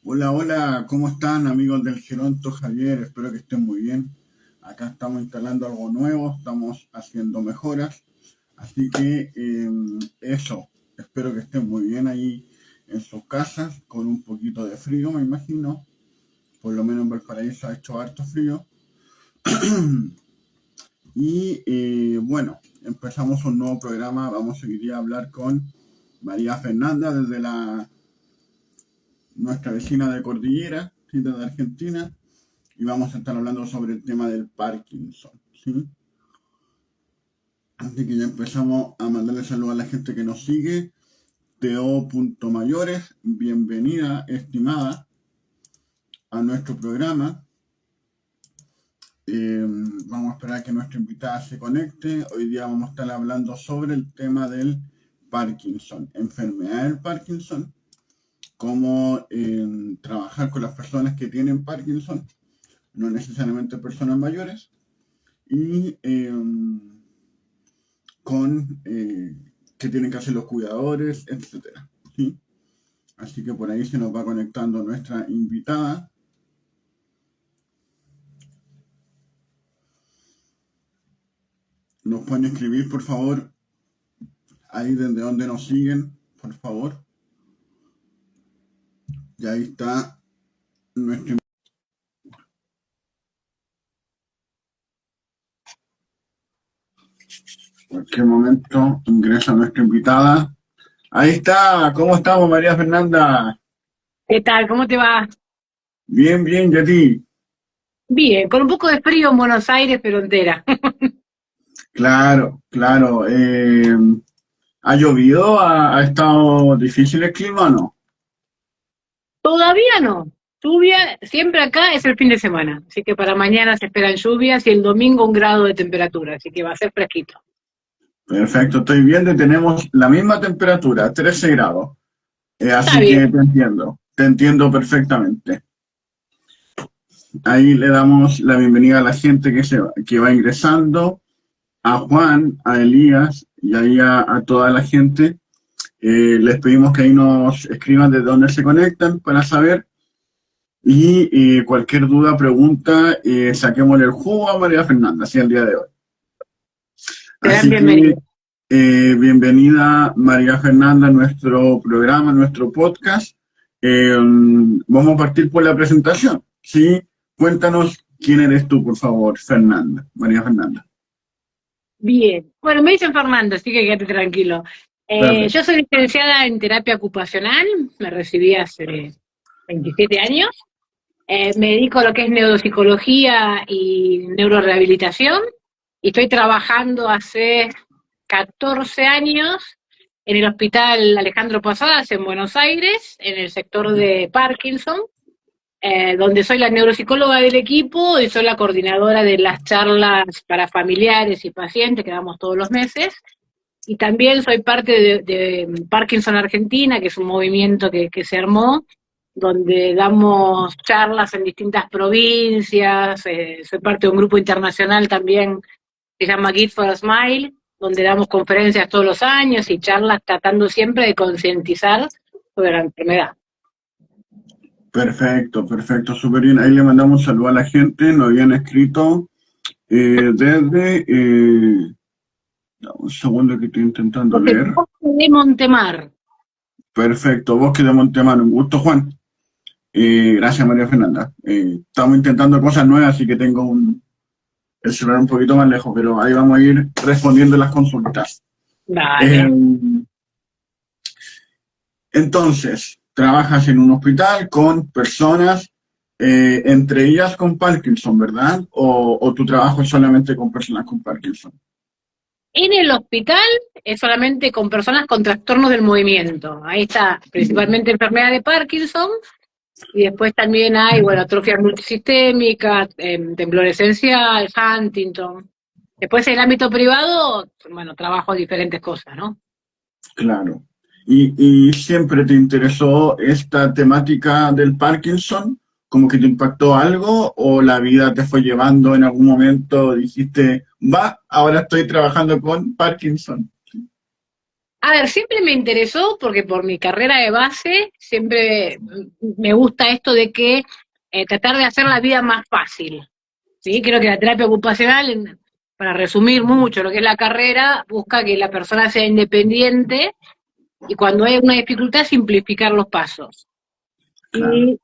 Hola, hola, ¿cómo están amigos del Geronto Javier? Espero que estén muy bien. Acá estamos instalando algo nuevo, estamos haciendo mejoras, así que eso, espero que estén muy bien ahí en sus casas, con un poquito de frío, me imagino. Por lo menos en Valparaíso ha hecho harto frío. Y bueno, empezamos un nuevo programa, vamos a seguir a hablar con María Fernanda desde nuestra vecina de Cordillera, ¿sí? Desde Argentina. Y vamos a estar hablando sobre el tema del Parkinson, ¿sí? Así que ya empezamos a mandarle saludos a la gente que nos sigue. Teo.mayores, bienvenida, estimada, a nuestro programa. Vamos a esperar a que nuestra invitada se conecte. Hoy día vamos a estar hablando sobre el tema del Parkinson, enfermedad del Parkinson, cómo trabajar con las personas que tienen Parkinson, no necesariamente personas mayores, y con qué tienen que hacer los cuidadores, etcétera, ¿sí? Así que por ahí se nos va conectando nuestra invitada. Nos pueden escribir, por favor, ahí desde donde nos siguen, por favor. Y ahí está nuestra. En cualquier momento ingresa nuestra invitada. Ahí está, ¿cómo estamos, María Fernanda? ¿Qué tal? ¿Cómo te va? Bien, bien, ¿y a ti? Bien, con un poco de frío en Buenos Aires, pero entera. Claro, claro. ¿Ha llovido? ¿Ha estado difícil el clima o no? Todavía no. Lluvia, siempre acá es el fin de semana, así que para mañana se esperan lluvias y el domingo 1 grado de temperatura, así que va a ser fresquito. Perfecto, estoy viendo y tenemos la misma temperatura, 13 grados. Está Así que bien. te entiendo perfectamente. Ahí le damos la bienvenida a la gente que va ingresando, a Juan, a Elías y ahí a toda la gente. Les pedimos que ahí nos escriban de dónde se conectan para saber. Y cualquier duda, pregunta, saquémosle el jugo a María Fernanda, así el día de hoy. Serán Así que bienvenidos. bienvenida María Fernanda a nuestro programa, a nuestro podcast. Vamos a partir por la presentación. ¿Sí? Cuéntanos quién eres tú, por favor, Fernanda, María Fernanda. Bien. Bueno, me dicen Fernando, así que quédate tranquilo. Perfecto. Yo soy licenciada en terapia ocupacional, me recibí hace 27 años. Me dedico a lo que es neuropsicología y neurorehabilitación y estoy trabajando hace 14 años en el Hospital Alejandro Posadas en Buenos Aires, en el sector de Parkinson, donde soy la neuropsicóloga del equipo y soy la coordinadora de las charlas para familiares y pacientes que damos todos los meses. Y también soy parte de Parkinson Argentina, que es un movimiento que se armó, donde damos charlas en distintas provincias. Soy parte de un grupo internacional también que se llama Gift for a Smile, donde damos conferencias todos los años y charlas tratando siempre de concientizar sobre la enfermedad. Perfecto, perfecto, súper bien. Ahí le mandamos un saludo a la gente. Nos habían escrito desde... un segundo que estoy intentando Entonces, leer. Bosque de Montemar. Perfecto, Bosque de Montemar, un gusto, Juan. Gracias, María Fernanda. Estamos intentando cosas nuevas, así que tengo el celular un poquito más lejos, pero ahí vamos a ir respondiendo las consultas. Eh, Vale. entonces, trabajas en un hospital con personas, entre ellas con Parkinson, ¿verdad? ¿O tu trabajo es solamente con personas con Parkinson? En el hospital es solamente con personas con trastornos del movimiento. Ahí está, principalmente enfermedad de Parkinson, y después también hay, bueno, atrofia multisistémica, temblor esencial, Huntington. Después en el ámbito privado, bueno, trabajo diferentes cosas, ¿no? Claro. ¿Y siempre te interesó esta temática del Parkinson? ¿Como que te impactó algo o la vida te fue llevando en algún momento, dijiste, va, ahora estoy trabajando con Parkinson? A ver, siempre me interesó porque por mi carrera de base siempre me gusta esto de que tratar de hacer la vida más fácil. ¿Sí? Creo que la terapia ocupacional, para resumir mucho lo que es la carrera, busca que la persona sea independiente y cuando hay una dificultad simplificar los pasos. Claro. Y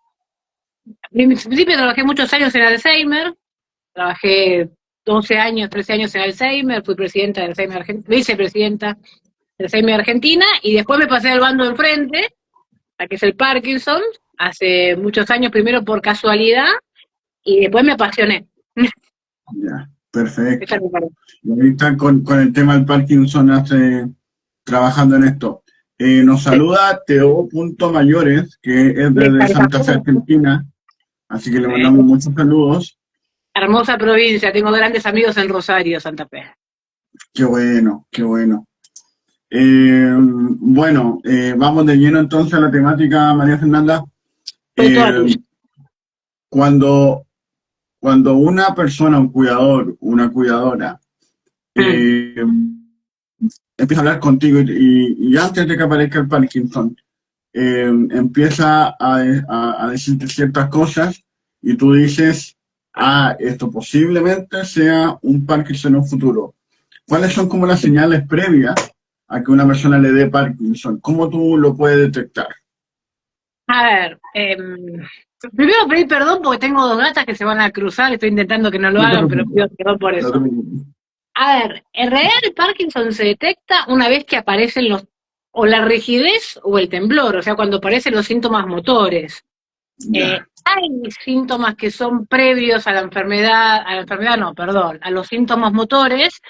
en principio trabajé muchos años en Alzheimer, trabajé 12 años, 13 años en Alzheimer, fui presidenta de Alzheimer, vicepresidenta de Alzheimer Argentina, y después me pasé al bando de enfrente, a que es el Parkinson, hace muchos años, primero por casualidad, y después me apasioné. Ya, Esa perfecto. es mi parte. Y ahorita con el tema del Parkinson trabajando en esto. Nos Sí. saluda Teo Punto Mayores, que es De desde Santa Santa Fe, Fe. Argentina, así que le mandamos muchos saludos. Hermosa provincia, tengo grandes amigos en Rosario, Santa Fe. Qué bueno, qué bueno. Bueno, vamos de lleno entonces a la temática, María Fernanda. Soy toda Eh, tuya. cuando, cuando una persona, un cuidador, una cuidadora, Mm. eh, empieza a hablar contigo y antes de que aparezca el Parkinson, empieza a decirte ciertas cosas y tú dices, ah, esto posiblemente sea un Parkinson en un futuro. ¿Cuáles son como las señales previas a que una persona le dé Parkinson? ¿Cómo tú lo puedes detectar? A ver, primero pedir perdón porque tengo dos gatas que se van a cruzar, estoy intentando que no lo No te hagan, pero preocupes, pido perdón por no te eso. preocupes. A ver, en realidad el Parkinson se detecta una vez que aparecen o la rigidez o el temblor, o sea, cuando aparecen los síntomas motores. Ya, Hay síntomas que son previos a la enfermedad no, perdón, a los síntomas motores,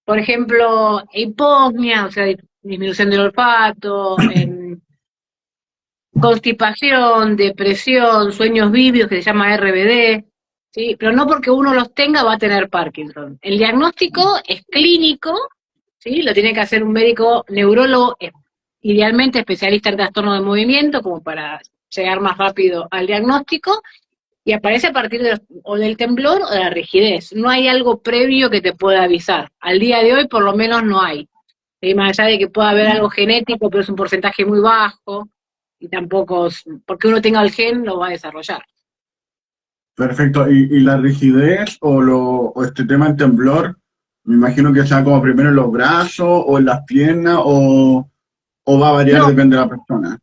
por ejemplo, hiposmia, o sea, disminución del olfato, constipación, depresión, sueños vívidos, que se llama RBD, ¿sí? Pero no porque uno los tenga va a tener Parkinson. El diagnóstico es clínico, ¿sí? Lo tiene que hacer un médico neurólogo, idealmente especialista en trastorno de movimiento, como para llegar más rápido al diagnóstico, y aparece a partir o del temblor o de la rigidez. No hay algo previo que te pueda avisar. Al día de hoy, por lo menos, no hay. ¿Sí? Más allá de que pueda haber algo genético, pero es un porcentaje muy bajo, y tampoco, porque uno tenga el gen, lo va a desarrollar. perfecto. ¿Y la rigidez o este tema del temblor? Me imagino que sea como primero en los brazos o en las piernas o va a variar, No, depende de la persona.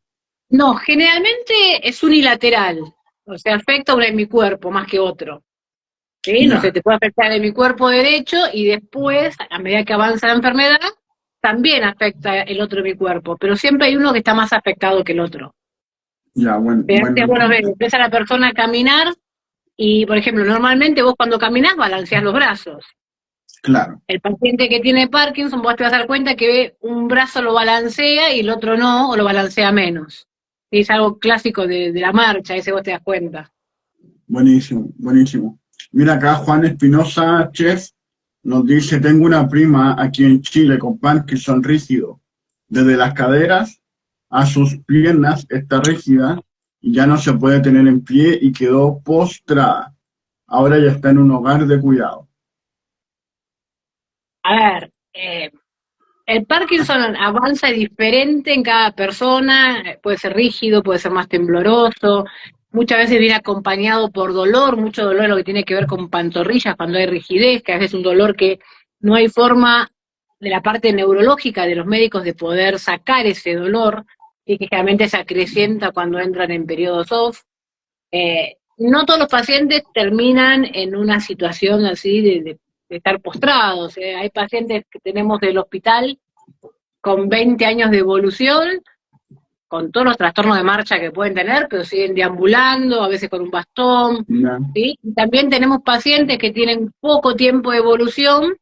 no, generalmente es unilateral, o sea, afecta a un hemiscuerpo más que otro. ¿Sí? No sé, Ya, te puede afectar en mi cuerpo derecho y después, a medida que avanza la enfermedad, también afecta el otro de mi cuerpo, pero siempre hay uno que está más afectado que el otro. ya, Pero bueno, bueno, empieza la persona a caminar y, por ejemplo, normalmente vos cuando caminás balanceás los brazos. claro. El paciente que tiene Parkinson, vos te vas a dar cuenta que un brazo lo balancea y el otro no, o lo balancea menos. Y es algo clásico de la marcha, ese vos te das cuenta. Buenísimo, buenísimo. Mira acá Juan Espinosa, chef, nos dice, tengo una prima aquí en Chile con Parkinson rígido. Desde las caderas a sus piernas está rígida y ya no se puede tener en pie y quedó postrada. Ahora ya está en un hogar de cuidado. A ver, el Parkinson avanza diferente en cada persona, puede ser rígido, puede ser más tembloroso, muchas veces viene acompañado por dolor, mucho dolor lo que tiene que ver con pantorrillas cuando hay rigidez, que a veces es un dolor que no hay forma de la parte neurológica de los médicos de poder sacar ese dolor, y que generalmente se acrecienta cuando entran en periodos off. No todos los pacientes terminan en una situación así de estar postrados. Hay pacientes que tenemos del hospital con 20 años de evolución, con todos los trastornos de marcha que pueden tener, pero siguen deambulando, a veces con un bastón, Ya, ¿sí? Y también tenemos pacientes que tienen poco tiempo de evolución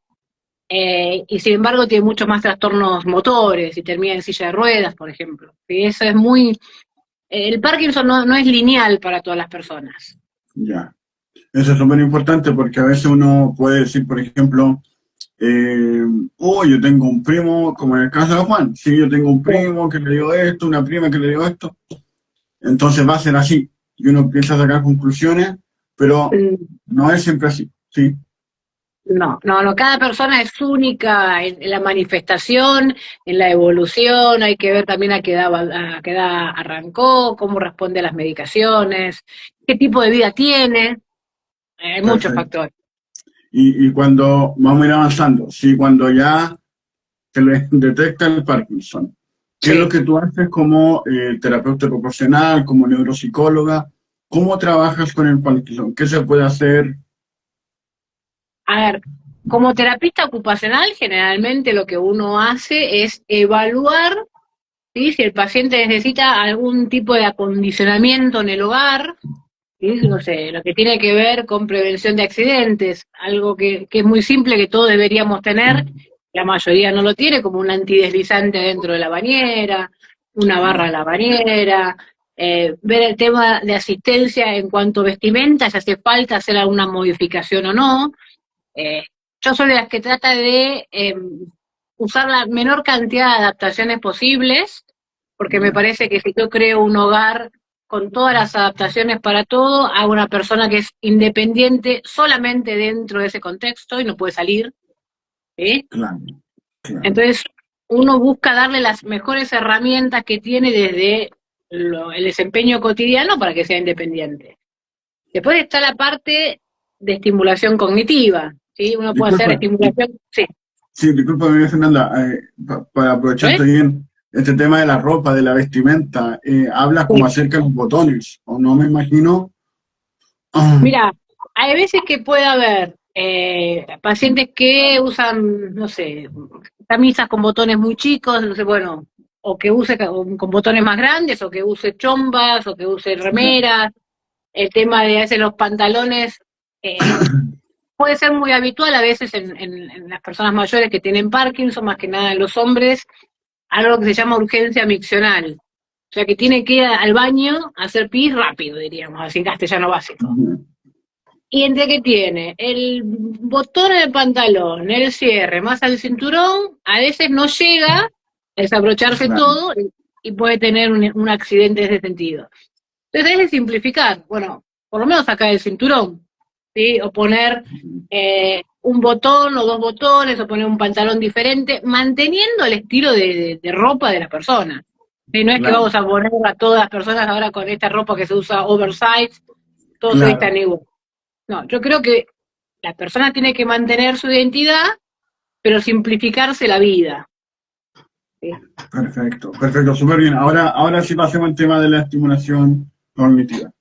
y sin embargo tienen muchos más trastornos motores y terminan en silla de ruedas, por ejemplo. ¿Sí? Eso es muy... el Parkinson no es lineal para todas las personas. ya. Eso es súper importante porque a veces uno puede decir, por ejemplo, yo tengo un primo, como en el caso de Juan, sí, yo tengo un primo que le dio esto, una prima que le dio esto, entonces va a ser así, y uno empieza a sacar conclusiones, pero Mm. no es siempre así, ¿sí? No, cada persona es única en la manifestación, en la evolución, hay que ver también a qué edad arrancó, cómo responde a las medicaciones, qué tipo de vida tiene, hay muchos Perfecto. factores. Y cuando vamos a ir avanzando, sí, cuando ya se le detecta el Parkinson, ¿qué es lo Sí. que tú haces como terapeuta ocupacional, como neuropsicóloga? ¿Cómo trabajas con el Parkinson? ¿Qué se puede hacer? A ver, como terapista ocupacional, generalmente lo que uno hace es evaluar, ¿sí?, si el paciente necesita algún tipo de acondicionamiento en el hogar, ¿sí? No sé, lo que tiene que ver con prevención de accidentes, algo que es muy simple, que todos deberíamos tener, la mayoría no lo tiene, como un antideslizante dentro de la bañera, una barra en la bañera, ver el tema de asistencia en cuanto a vestimenta, si hace falta hacer alguna modificación o no. Eh, yo soy de las que trata de usar la menor cantidad de adaptaciones posibles, porque me Ya, parece que si yo creo un hogar con todas las adaptaciones para todo, a una persona que es independiente solamente dentro de ese contexto y no puede salir, ¿sí? claro, claro. Entonces, uno busca darle las mejores herramientas que tiene desde el desempeño cotidiano para que sea independiente. Después está la parte de estimulación cognitiva, ¿sí? Uno puede hacer Disculpa, estimulación, sí. sí, disculpa, Fernanda, para aprovecharte ¿Eh? bien, este tema de la ropa, de la vestimenta, hablas como Sí. acerca de los botones, o no me imagino. Ah, Mira, hay veces que puede haber pacientes que usan, no sé, camisas con botones muy chicos, no sé, bueno, o que use con botones más grandes, o que use chombas, o que use ya, remeras. El tema de a veces los pantalones puede ser muy habitual a veces en las personas mayores que tienen Parkinson, más que nada en los hombres, algo que se llama urgencia miccional. O sea, que tiene que ir al baño a hacer pis rápido, diríamos, así en castellano básico. ya, Y entre que tiene el botón en el pantalón, el cierre, más al cinturón, a veces no llega a desabrocharse claro, todo y puede tener un accidente en ese sentido. Entonces es simplificar, bueno, por lo menos sacar el cinturón, ¿sí? O poner un botón o dos botones, o poner un pantalón diferente, manteniendo el estilo de ropa de la persona. ¿Sí? No es que claro, vamos a poner a todas las personas ahora con esta ropa que se usa oversize, todos se claro, vistan igual. No, yo creo que la persona tiene que mantener su identidad, pero simplificarse la vida. ¿Sí? perfecto, perfecto, súper bien. Ahora sí pasemos al tema de la estimulación cognitiva.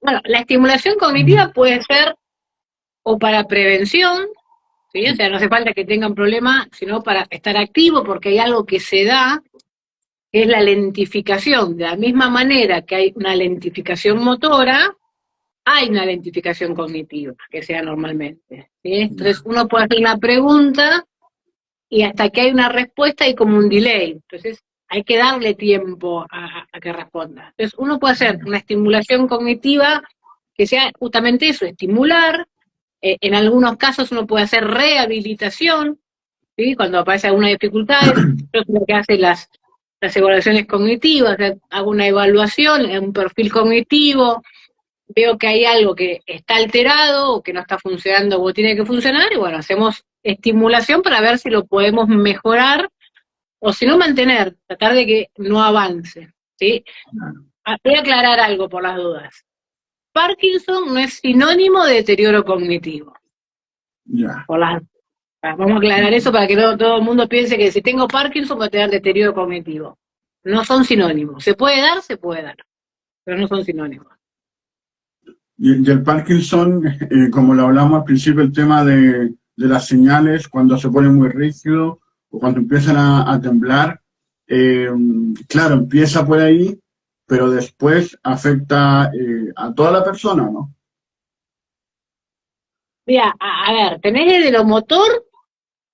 Bueno, la estimulación cognitiva puede ser o para prevención, ¿sí? O sea, no hace falta que tengan problema, sino para estar activo, porque hay algo que se da, que es la lentificación. De la misma manera que hay una lentificación motora, hay una lentificación cognitiva, que sea normalmente. ¿Sí? Entonces, Ya, uno puede hacer una pregunta y hasta que hay una respuesta hay como un delay. Entonces, hay que darle tiempo a que responda. Entonces, uno puede hacer una estimulación cognitiva que sea justamente eso, estimular. En algunos casos uno puede hacer rehabilitación, ¿sí? Cuando aparece alguna dificultad, yo soy lo que hace las evaluaciones cognitivas, o sea, hago una evaluación, un perfil cognitivo, veo que hay algo que está alterado o que no está funcionando como tiene que funcionar, y bueno, hacemos estimulación para ver si lo podemos mejorar o si no mantener, tratar de que no avance, ¿sí? claro, Voy a aclarar algo por las dudas. Parkinson no es sinónimo de deterioro cognitivo. ya, Por las Vamos a aclarar eso para que no todo el mundo piense que si tengo Parkinson va a tener deterioro cognitivo. No son sinónimos. Se puede dar, pero no son sinónimos. y el Parkinson, como lo hablamos al principio, el tema de las señales, cuando se pone muy rígido o cuando empiezan a temblar, eh, claro, empieza por ahí, pero después afecta a toda la persona, ¿no? Mira, a ver, tenés desde lo motor,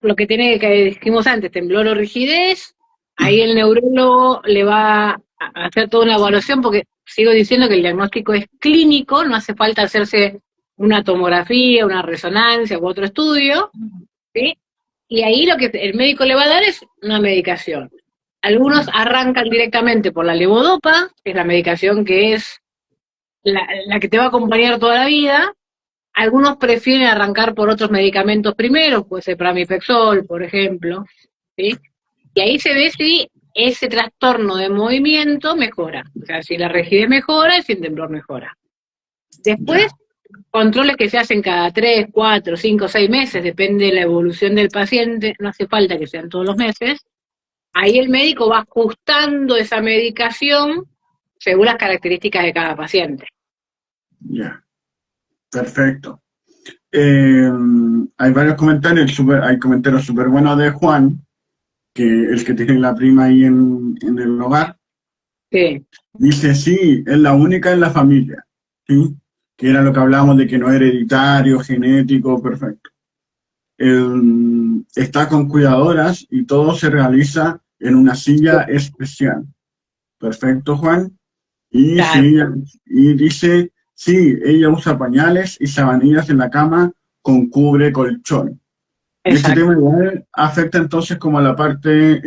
lo que tiene que dijimos antes, temblor o rigidez, ahí el neurólogo le va a hacer toda una evaluación, porque sigo diciendo que el diagnóstico es clínico, no hace falta hacerse una tomografía, una resonancia u otro estudio, ¿sí? Y ahí lo que el médico le va a dar es una medicación. Algunos Ya, arrancan directamente por la levodopa, que es la medicación que es la que te va a acompañar toda la vida, Algunos prefieren arrancar por otros medicamentos primero, puede ser pramipexol, por ejemplo, ¿sí? Y ahí se ve si ese trastorno de movimiento mejora. O sea, si la rigidez mejora, el sin temblor mejora. Después, Ya, controles que se hacen cada 3, 4, 5, 6 meses, depende de la evolución del paciente, no hace falta que sean todos los meses. Ahí el médico va ajustando esa medicación según las características de cada paciente. ya, perfecto. Hay varios comentarios, hay comentarios súper buenos de Juan, que el que tiene la prima ahí en el hogar. Sí, Dice, sí, es la única en la familia, ¿sí? Que era lo que hablábamos de que no es hereditario, genético, perfecto. Está con cuidadoras y todo se realiza en una silla especial. Perfecto, Juan. Y, claro, sí, y dice, sí, ella usa pañales y sabanillas en la cama con cubre colchón. Y este exacto. tema igual afecta entonces como a la parte,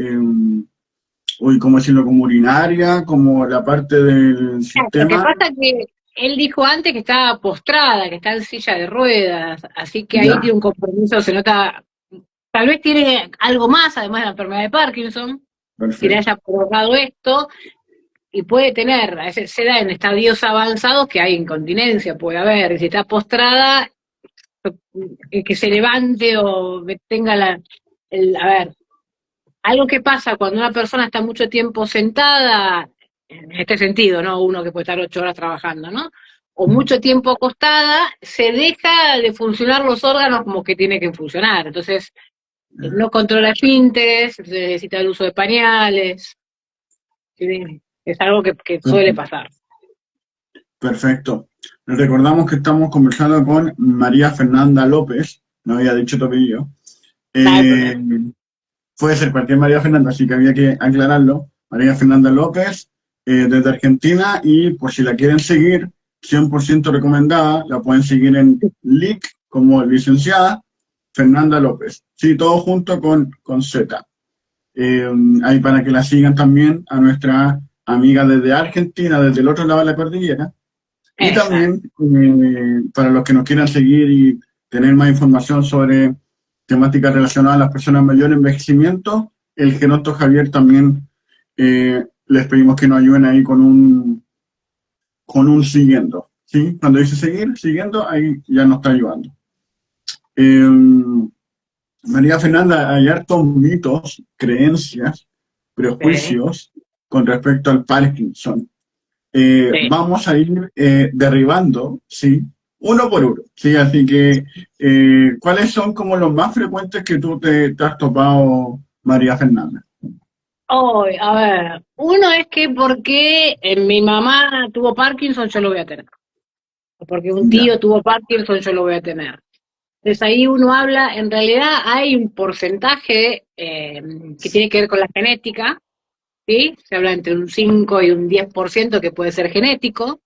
¿cómo decirlo? Como urinaria, como la parte del Lo que sistema. pasa es que él dijo antes que estaba postrada, que está en silla de ruedas, así que ahí tiene Ya, un compromiso, se nota, tal vez tiene algo más, además de la enfermedad de Parkinson, que le perfecto. haya provocado esto, y puede tener, a veces se da en estadios avanzados que hay incontinencia, puede haber, y si está postrada, que se levante o tenga a ver, algo que pasa cuando una persona está mucho tiempo sentada, en este sentido, ¿no? Uno que puede estar 8 horas trabajando, ¿no? O mucho tiempo acostada, se deja de funcionar los órganos como que tiene que funcionar. Entonces, no controla esfínteres, necesita el uso de pañales, ¿sí? Es algo que suele pasar. Perfecto. Les recordamos que estamos conversando con María Fernanda López, no había dicho tu apellido. No hay Eh, problema. puede ser cualquier María Fernanda, así que había que aclararlo. María Fernanda López, desde Argentina, y por si la quieren seguir, 100% recomendada, la pueden seguir en LIC como licenciada Fernanda López. Sí, todo junto con Z. Ahí para que la sigan también a nuestra amiga desde Argentina, desde el otro lado de la cordillera. Y Exacto. también para los que nos quieran seguir y tener más información sobre temáticas relacionadas a las personas mayores envejecimiento, el Geronto Javier también les pedimos que nos ayuden ahí con un siguiendo. ¿Sí? Cuando dice seguir, siguiendo, ahí ya nos está ayudando. Eh, María Fernanda, hay hartos mitos, creencias, Sí, prejuicios con respecto al Parkinson. sí. Vamos a ir derribando, ¿sí? Uno por uno, ¿sí? Así que, ¿cuáles son como los más frecuentes que tú te has topado, María Fernanda? Hoy, a ver, uno es que porque mi mamá tuvo Parkinson, yo lo voy a tener. O porque un Ya, tío tuvo Parkinson, yo lo voy a tener. Entonces ahí uno habla, en realidad hay un porcentaje que tiene que ver con la genética, ¿sí? Se habla entre un 5 y un 10% que puede ser genético.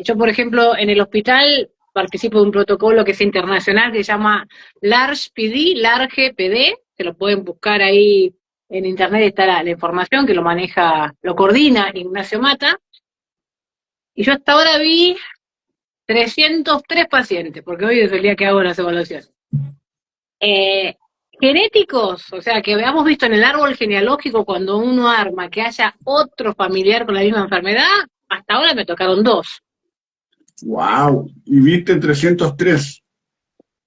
Yo, por ejemplo, en el hospital participo de un protocolo que es internacional que se llama LARGE PD, LARGE PD, se lo pueden buscar ahí en internet, está la información que lo maneja, lo coordina Ignacio Mata, y yo hasta ahora vi 303 pacientes, porque hoy es el día que hago las evaluaciones. Eh, genéticos, o sea, que habíamos visto en el árbol genealógico cuando uno arma que haya otro familiar con la misma enfermedad, hasta ahora me tocaron dos. wow, y viste 303.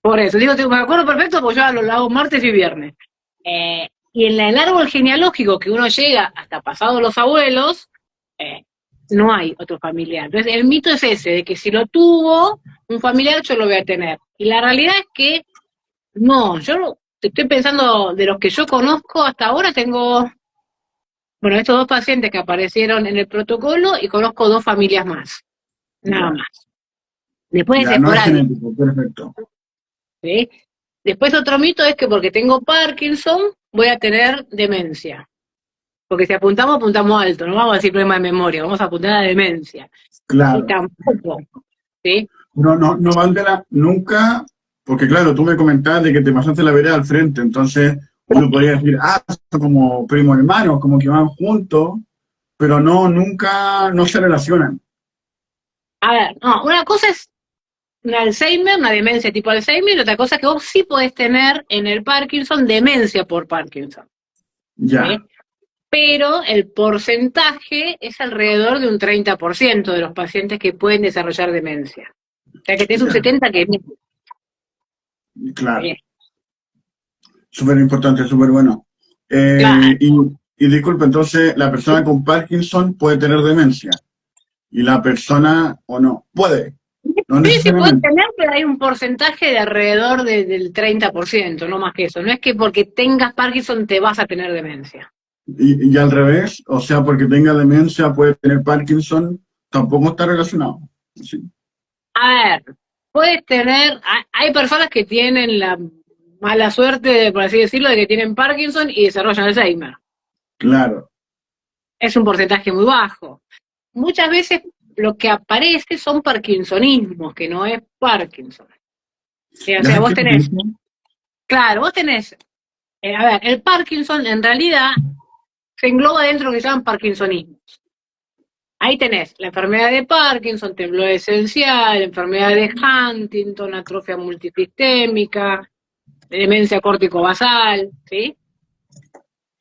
Por eso, digo, me acuerdo perfecto porque yo lo hago martes y viernes. Y en el árbol genealógico que uno llega hasta pasados los abuelos, eh, no hay otro familiar. Entonces, el mito es ese, de que si lo tuvo un familiar, yo lo voy a tener. Y la realidad es que no, estoy pensando de los que yo conozco hasta ahora, tengo, bueno, estos dos pacientes que aparecieron en el protocolo y conozco dos familias más, nada Ya, más. Después es ya, no es esporádico, genético, perfecto. ¿sí? Después otro mito es que porque tengo Parkinson voy a tener demencia. Porque si apuntamos, apuntamos alto, no vamos a decir problema de memoria, vamos a apuntar a demencia. Y Claro, tampoco, ¿sí? no, no, no valdrá nunca, porque claro, tú me comentabas de que te pasaste la vereda al frente, entonces uno podría decir, son como primos hermanos, como que van juntos, pero no, nunca, no se relacionan. A ver, no, una cosa es un Alzheimer, una demencia tipo Alzheimer, y otra cosa que vos sí podés tener en el Parkinson, demencia por Parkinson. Ya, ¿Sí? Pero el porcentaje es alrededor de un 30% de los pacientes que pueden desarrollar demencia. O sea que tenés un ya, 70% que no. claro. ¿Sí? Súper importante, súper bueno. Claro. Y disculpe, entonces, la persona con Parkinson puede tener demencia y la persona, o no, puede, no Sí, sí puedes necesariamente. tener, pero hay un porcentaje de alrededor del 30%, no más que eso. No es que porque tengas Parkinson te vas a tener demencia. Y al revés, o sea, porque tenga demencia puede tener Parkinson, tampoco está relacionado. Sí. A ver, puedes tener, hay personas que tienen la mala suerte, por así decirlo, de que tienen Parkinson y desarrollan Alzheimer. Claro. Es un porcentaje muy bajo. Muchas veces lo que aparece son parkinsonismos, que no es Parkinson. O sea, ¿Ya vos qué tenés, dice? claro, vos tenés, a ver, el Parkinson en realidad se engloba dentro de lo que se llaman parkinsonismos. Ahí tenés la enfermedad de Parkinson, temblor esencial, enfermedad de Huntington, atrofia multisistémica, demencia córtico-basal, ¿sí?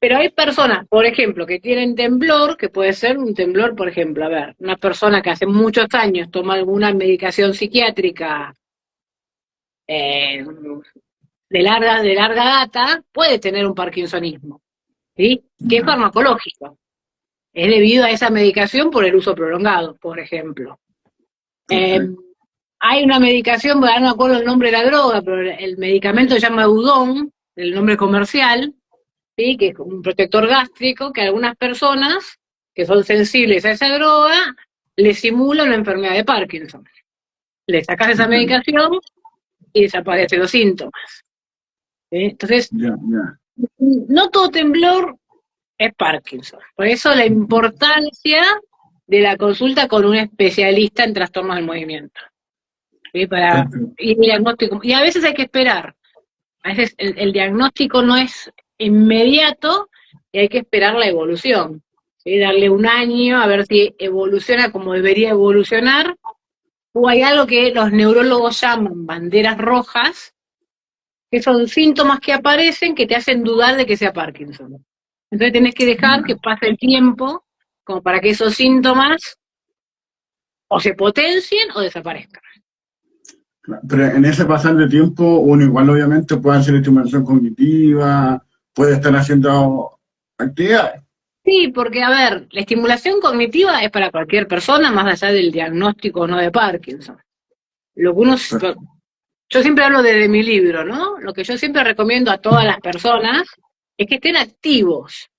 Pero hay personas, por ejemplo, que tienen temblor, que puede ser un temblor, por ejemplo, a ver, una persona que hace muchos años toma alguna medicación psiquiátrica eh, de larga data, puede tener un parkinsonismo, ¿sí? Que es Ya, farmacológico. Es debido a esa medicación por el uso prolongado, por ejemplo. Eh, perfecto. Hay una medicación, no me acuerdo el nombre de la droga, pero el medicamento se llama Udon, el nombre comercial, ¿sí? Que es un protector gástrico que a algunas personas que son sensibles a esa droga le simula una enfermedad de Parkinson. Le sacas esa Ya, medicación y desaparecen los síntomas. ¿Sí? Entonces, ya, ya. no todo temblor es Parkinson. Por eso la importancia de la consulta con un especialista en trastornos del movimiento. ¿Sí? Para Perfecto. ir diagnóstico. Y a veces hay que esperar. A veces el diagnóstico no es inmediato y hay que esperar la evolución. ¿Sí? Darle un año a ver si evoluciona como debería evolucionar. O hay algo que los neurólogos llaman banderas rojas, que son síntomas que aparecen que te hacen dudar de que sea Parkinson. Entonces tenés que dejar que Ya. pase el tiempo como para que esos síntomas o se potencien o desaparezcan. Claro. Pero en ese pasar de tiempo, uno igual obviamente puede hacer estimulación cognitiva, puede estar haciendo actividades. Sí, porque a ver, la estimulación cognitiva es para cualquier persona, más allá del diagnóstico o no de Parkinson. Lo que uno, yo siempre hablo desde mi libro, ¿no? Lo que yo siempre recomiendo a todas las personas es que estén activos,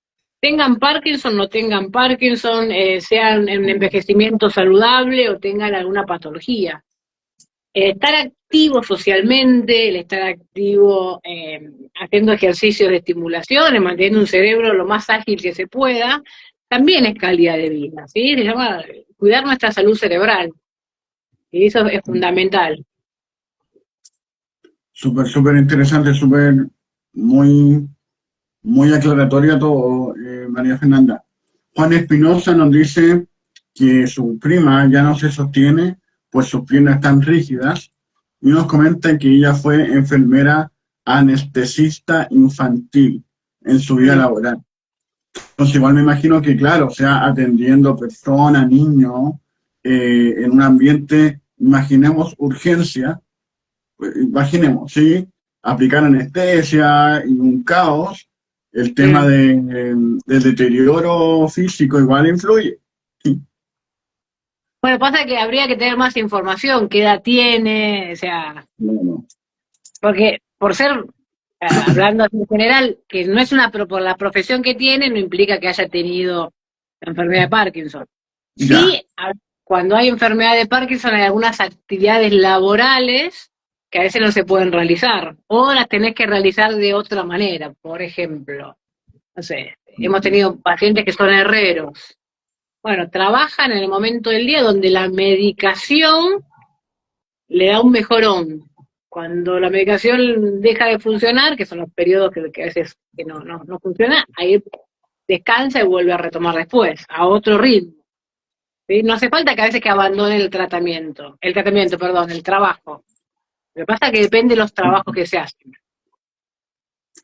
tengan Parkinson, no tengan Parkinson, sean en envejecimiento saludable o tengan alguna patología. El estar activo socialmente, el estar activo haciendo ejercicios de estimulación, manteniendo un cerebro lo más ágil que se pueda, también es calidad de vida, ¿sí? Se llama cuidar nuestra salud cerebral, y eso es fundamental. Súper, súper interesante, súper, muy, muy aclaratoria todo, María Fernanda. Juan Espinosa nos dice que su prima ya no se sostiene, pues sus piernas están rígidas, y nos comenta que ella fue enfermera anestesista infantil en su vida Mm. laboral. Entonces, igual me imagino que, claro, o sea, atendiendo personas, niños, en un ambiente, imaginemos urgencia, pues, imaginemos, ¿sí? Aplicar anestesia y un caos, el tema Mm. del deterioro físico igual influye. Sí, Bueno, pasa que habría que tener más información, qué edad tiene, o sea, claro. porque por ser, hablando así en general, que no es una, por la profesión que tiene, no implica que haya tenido la enfermedad de Parkinson. Ya, Sí, cuando hay enfermedad de Parkinson hay algunas actividades laborales que a veces no se pueden realizar, o las tenés que realizar de otra manera. Por ejemplo, no sé, hemos tenido pacientes que son herreros. Bueno, trabajan en el momento del día donde la medicación le da un mejorón. Cuando la medicación deja de funcionar, que son los periodos que a veces que no funciona, ahí descansa y vuelve a retomar después, a otro ritmo. ¿sí? No hace falta que a veces que abandone perdón, el trabajo. Lo que pasa es que depende de los trabajos que se hacen.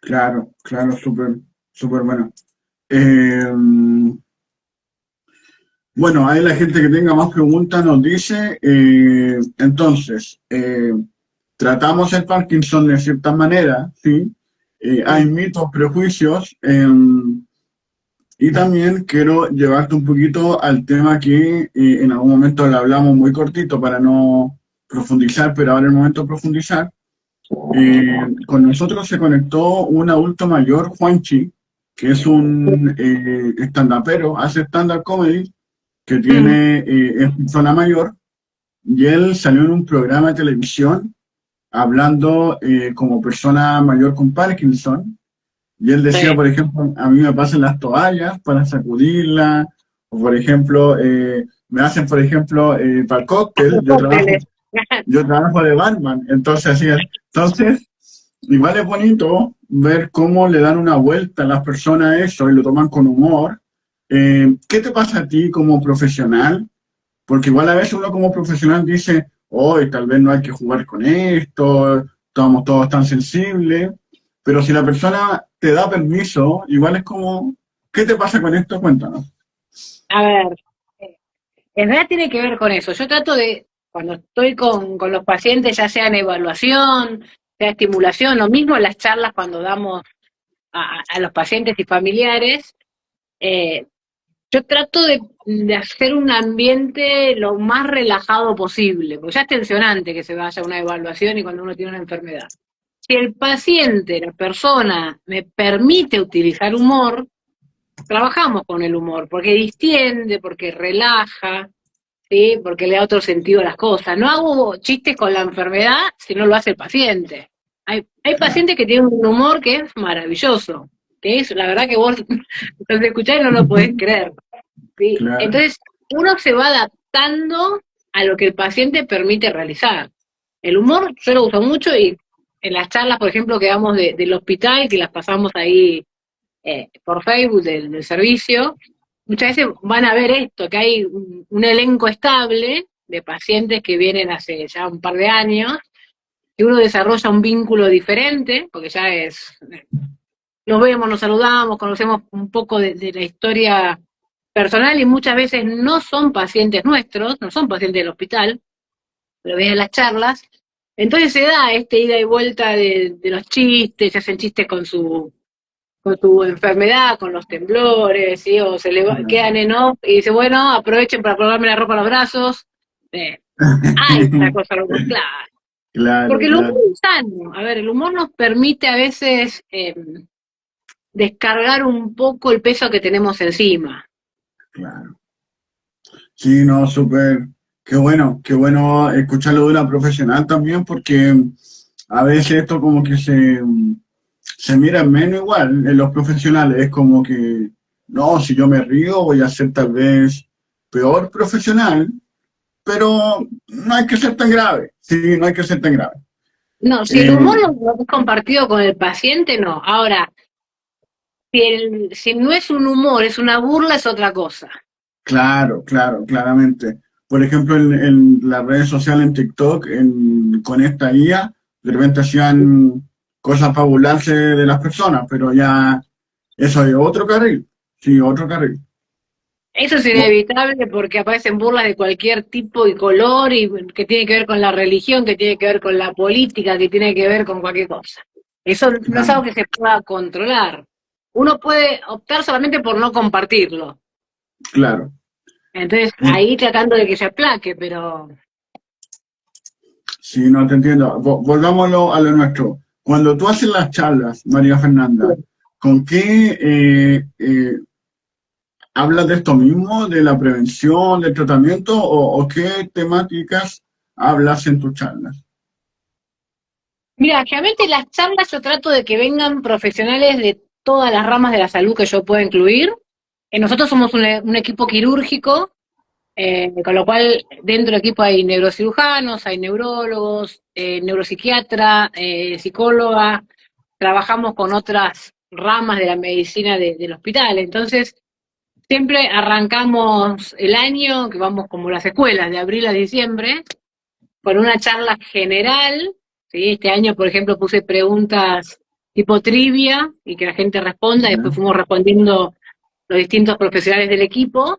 Claro, claro, súper, súper bueno. Eh, bueno, ahí la gente que tenga más preguntas nos dice, entonces, tratamos el Parkinson de cierta manera, ¿sí? Hay Mm. mitos, prejuicios, y también quiero llevarte un poquito al tema que en algún momento le hablamos muy cortito para no profundizar, pero ahora es el momento de profundizar. Con nosotros se conectó un adulto mayor, Juanchi, que es un stand-upero, hace stand-up comedy, que Mm. tiene, es persona mayor, y él salió en un programa de televisión hablando como persona mayor con Parkinson, y él decía, Sí. por ejemplo, a mí me pasan las toallas para sacudirla, o por ejemplo, me hacen, por ejemplo, para el cóctel, Cócteles. yo trabajo de barman, entonces así es. Entonces, igual es bonito ver cómo le dan una vuelta a las personas a eso y lo toman con humor. ¿Qué te pasa a ti como profesional? Porque igual a veces uno como profesional dice, hoy tal vez no hay que jugar con esto, estamos todos tan sensibles, pero si la persona te da permiso, igual es como, ¿qué te pasa con esto? Cuéntanos. A ver, en realidad tiene que ver con eso. Yo trato de, cuando estoy con los pacientes, ya sea en evaluación, sea estimulación, o mismo en las charlas cuando damos a los pacientes y familiares, eh, yo trato de hacer un ambiente lo más relajado posible, porque ya es tensionante que se vaya a una evaluación y cuando uno tiene una enfermedad. Si el paciente, la persona, me permite utilizar humor, trabajamos con el humor, porque distiende, porque relaja, ¿sí? Porque le da otro sentido a las cosas. No hago chistes con la enfermedad si no lo hace el paciente. Hay Claro, pacientes que tienen un humor que es maravilloso, que es, la verdad que vos lo escuchás y no lo podés creer. ¿Sí? claro, Entonces, uno se va adaptando a lo que el paciente permite realizar. El humor yo lo uso mucho y en las charlas, por ejemplo, que damos del hospital, que las pasamos ahí por Facebook del servicio, muchas veces van a ver esto, que hay un elenco estable de pacientes que vienen hace ya un par de años, que uno desarrolla un vínculo diferente, porque ya es, nos vemos, nos saludamos, conocemos un poco de la historia personal y muchas veces no son pacientes nuestros, no son pacientes del hospital, pero ven en las charlas. Entonces se da este ida y vuelta de los chistes, se hacen chistes con su enfermedad, con los temblores, ¿sí? O se le quedan en off y dice, bueno, aprovechen para probarme la ropa a los brazos. Eh, hay una cosa, claro. claro, Porque el humor claro, es sano. A ver, el humor nos permite a veces descargar un poco el peso que tenemos encima. claro. Sí, no, súper, qué bueno escucharlo de una profesional también, porque a veces esto como que se mira menos igual en los profesionales, es como que, no, si yo me río voy a ser tal vez peor profesional, pero no hay que ser tan grave, sí, no hay que ser tan grave. No, si el Eh, humor lo es compartido con el paciente, no. Ahora, si no es un humor, es una burla, es otra cosa. claro, claro, claramente. Por ejemplo, en las redes sociales, en TikTok, con esta IA, de repente hacían cosas para burlarse de las personas, pero ya eso es otro carril, sí, otro carril. Eso es O- inevitable porque aparecen burlas de cualquier tipo y color y que tiene que ver con la religión, que tiene que ver con la política, que tiene que ver con cualquier cosa. Eso no es claro, algo que se pueda controlar. Uno puede optar solamente por no compartirlo. claro. Entonces, Eh, ahí tratando de que se aplaque, pero sí, no te entiendo. Volvámoslo a lo nuestro. Cuando tú haces las charlas, María Fernanda, ¿con qué hablas de esto mismo, de la prevención, del tratamiento, o qué temáticas hablas en tus charlas? mira, realmente las charlas yo trato de que vengan profesionales de todas las ramas de la salud que yo pueda incluir. Nosotros somos un equipo quirúrgico. Con lo cual, dentro del equipo hay neurocirujanos, hay neurólogos, neuropsiquiatra, psicóloga, trabajamos con otras ramas de la medicina del hospital. Entonces, Siempre arrancamos el año, que vamos como las escuelas, de abril a diciembre, con una charla general, ¿sí? Este año, por ejemplo, puse preguntas tipo trivia y que la gente responda, y ¿Ya? después fuimos respondiendo los distintos profesionales del equipo,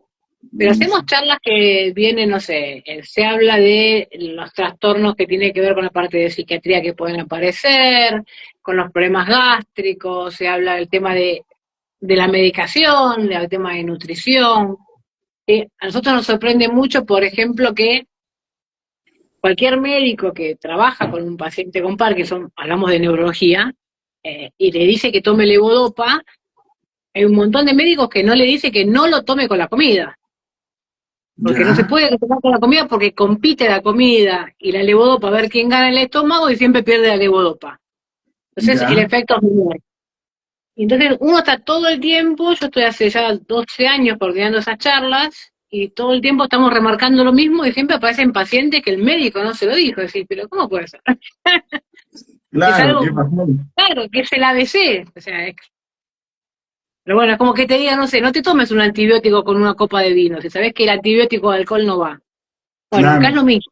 pero hacemos Buenísimo. charlas que vienen, no sé, se habla de los trastornos que tienen que ver con la parte de psiquiatría que pueden aparecer, con los problemas gástricos, se habla del tema de la medicación, del tema de nutrición. A nosotros nos sorprende mucho, por ejemplo, que cualquier médico que trabaja con un paciente con Parkinson, hablamos de neurología, y le dice que tome levodopa, hay un montón de médicos que no le dice que no lo tome con la comida, porque no se ¿Ya? puede tomar con la comida porque compite la comida y la levodopa a ver quién gana el estómago y siempre pierde la levodopa. Entonces el ¿Ya? efecto es menor. Y entonces uno está todo el tiempo, yo estoy hace ya 12 años coordinando esas charlas, y todo el tiempo estamos remarcando lo mismo y siempre aparecen pacientes que el médico no se lo dijo, es decir, pero ¿cómo puede ser? Es Claro, algo, ¿qué pasó? claro, que es el ABC, o sea, pero bueno, es como que te diga, no sé, no te tomes un antibiótico con una copa de vino, si sabes que el antibiótico de alcohol no va. Bueno, acá es Claro. lo mismo.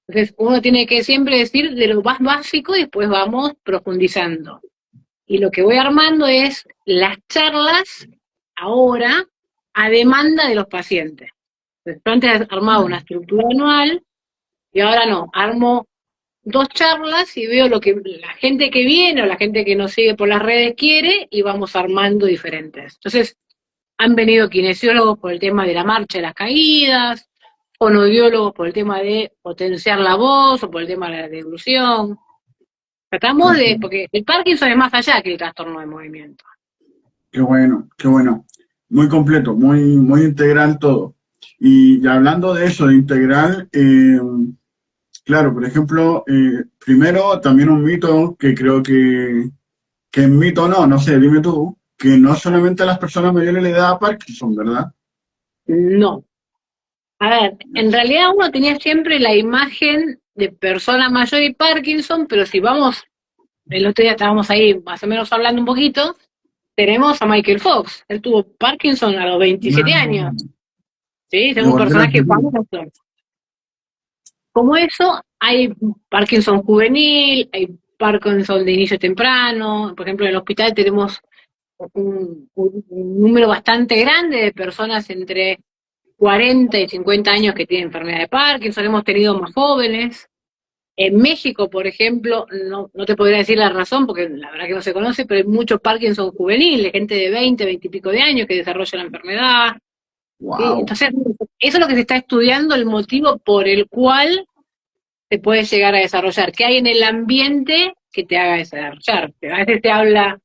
Entonces uno tiene que siempre decir de lo más básico y después vamos profundizando. Y lo que voy armando es las charlas ahora a demanda de los pacientes. Entonces, yo antes armaba una estructura anual y ahora no, armo 2 charlas y veo lo que la gente que viene o la gente que nos sigue por las redes quiere y vamos armando diferentes. Entonces, han venido kinesiólogos por el tema de la marcha de las caídas, fonoaudiólogos por el tema de potenciar la voz o por el tema de la deglución. Tratamos de, Perfecto. porque el Parkinson es más allá que el trastorno de movimiento. Qué bueno, qué bueno. Muy completo, muy, muy integral todo. Y hablando de eso, de integral, claro, por ejemplo, primero también un mito que creo que es mito no, no sé, dime tú, que no solamente a las personas mayores le da Parkinson, ¿verdad? No. A ver, en realidad uno tenía siempre la imagen de persona mayor y Parkinson, pero si vamos, el otro día estábamos ahí más o menos hablando un poquito, tenemos a Michael Fox. Él tuvo Parkinson a los 27 años, Ah, ¿sí? Es y un volver a personaje salir. famoso. Como eso, hay Parkinson juvenil, hay Parkinson de inicio temprano. Por ejemplo, en el hospital tenemos un número bastante grande de personas entre 40 y 50 años que tienen enfermedad de Parkinson. Hemos tenido más jóvenes. En México, por ejemplo, no te podría decir la razón, porque la verdad que no se conoce, pero hay mucho Parkinson juvenil, gente de 20, 20 y pico de años que desarrolla la enfermedad. ¿Sí? Wow. Entonces, eso es lo que se está estudiando, el motivo por el cual te puedes llegar a desarrollar, qué hay en el ambiente que te haga desarrollar. A veces te habla,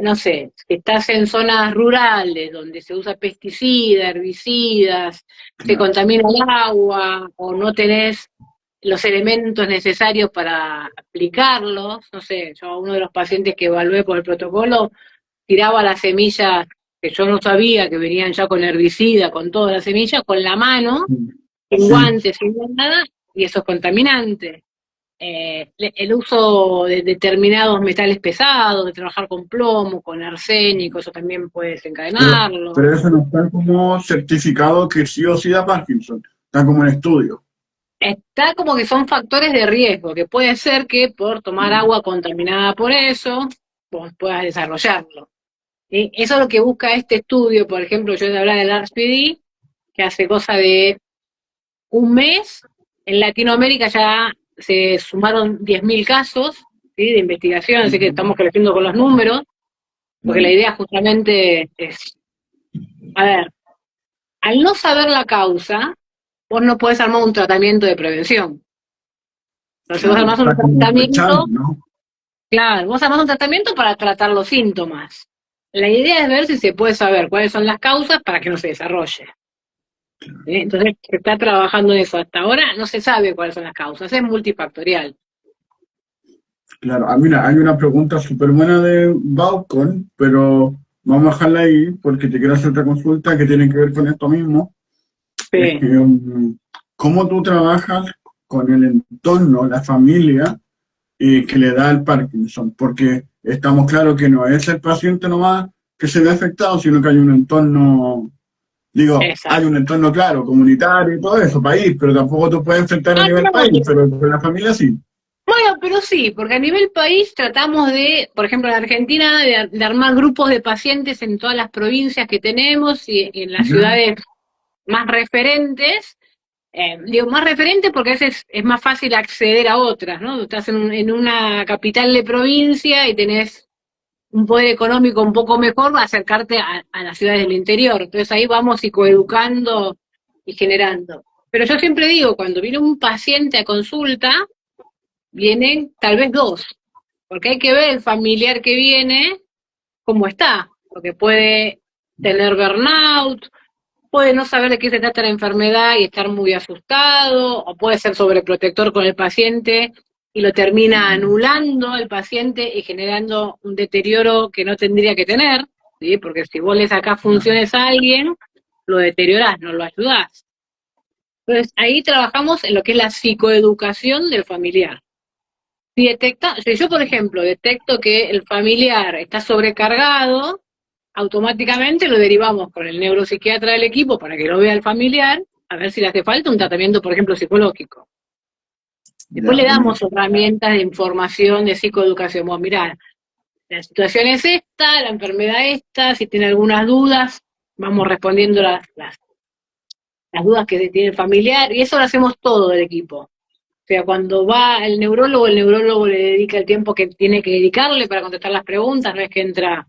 no sé, que estás en zonas rurales donde se usa pesticida, herbicidas, se Claro. contamina el agua o no tenés los elementos necesarios para aplicarlos. No sé, yo a uno de los pacientes que evalué por el protocolo tiraba las semillas que yo no sabía que venían ya con herbicida, con todas las semillas, con la mano, sin Sí, guantes, sin nada, y eso es contaminante. El uso de determinados metales pesados, de trabajar con plomo, con arsénico, eso también puede desencadenarlo. pero eso no está como certificado que sí o sí da Parkinson. Está como en estudio. Está como que son factores de riesgo, que puede ser que por tomar agua contaminada por eso, vos puedas desarrollarlo. ¿Sí? Eso es lo que busca este estudio, por ejemplo, yo de hablar del ARSPD, que hace cosa de un mes, en Latinoamérica ya se sumaron 10.000 casos, ¿sí?, de investigación, así que estamos creciendo con los números, porque la Bueno, idea justamente es, a ver, al no saber la causa, vos no podés armar un tratamiento de prevención. Entonces vos claro, armás un está como fechado, tratamiento, ¿no? claro, vos armás un tratamiento para tratar los síntomas. La idea es ver si se puede saber cuáles son las causas para que no se desarrolle. ¿Sí? Entonces se está trabajando en eso. Hasta ahora no se sabe cuáles son las causas, es multifactorial. Claro, mira, hay una pregunta súper buena de Baucon, pero vamos a dejarla ahí porque te quiero hacer otra consulta que tiene que ver con esto mismo. Es que, Sí. ¿cómo tú trabajas con el entorno, la familia que le da el Parkinson? Porque estamos claros que no es el paciente nomás, que se ve afectado, sino que hay un entorno, digo, hay Exacto. un entorno claro, comunitario y todo eso, país, pero tampoco tú puedes enfrentar a Ah, nivel no, país, pero con la familia sí. bueno, pero sí, porque a nivel país tratamos de, por ejemplo, en Argentina, de armar grupos de pacientes en todas las provincias que tenemos y en las ¿Ya? ciudades más referentes. Digo, más referentes porque a veces es más fácil acceder a otras, ¿no? Estás en una capital de provincia y tenés un poder económico un poco mejor, acercarte a las ciudades del interior. Entonces ahí vamos psicoeducando y generando. Pero yo siempre digo, cuando viene un paciente a consulta, vienen tal vez dos, porque hay que ver el familiar que viene cómo está, porque puede tener burnout, puede no saber de qué se trata la enfermedad y estar muy asustado, o puede ser sobreprotector con el paciente y lo termina anulando al paciente y generando un deterioro que no tendría que tener, ¿sí? Porque si vos le sacás funciones a alguien, lo deteriorás, no lo ayudás. Entonces ahí trabajamos en lo que es la psicoeducación del familiar. Si yo, por ejemplo, detecto que el familiar está sobrecargado, automáticamente lo derivamos con el neuropsiquiatra del equipo para que lo vea el familiar, a ver si le hace falta un tratamiento, por ejemplo, psicológico. Después Ya, le damos buenísimo. herramientas de información, de psicoeducación. Vos, mirá, la situación es esta, la enfermedad esta, si tiene algunas dudas, vamos respondiendo las dudas que tiene el familiar, y eso lo hacemos todo el equipo. O sea, cuando va el neurólogo le dedica el tiempo que tiene que dedicarle para contestar las preguntas, no es que entra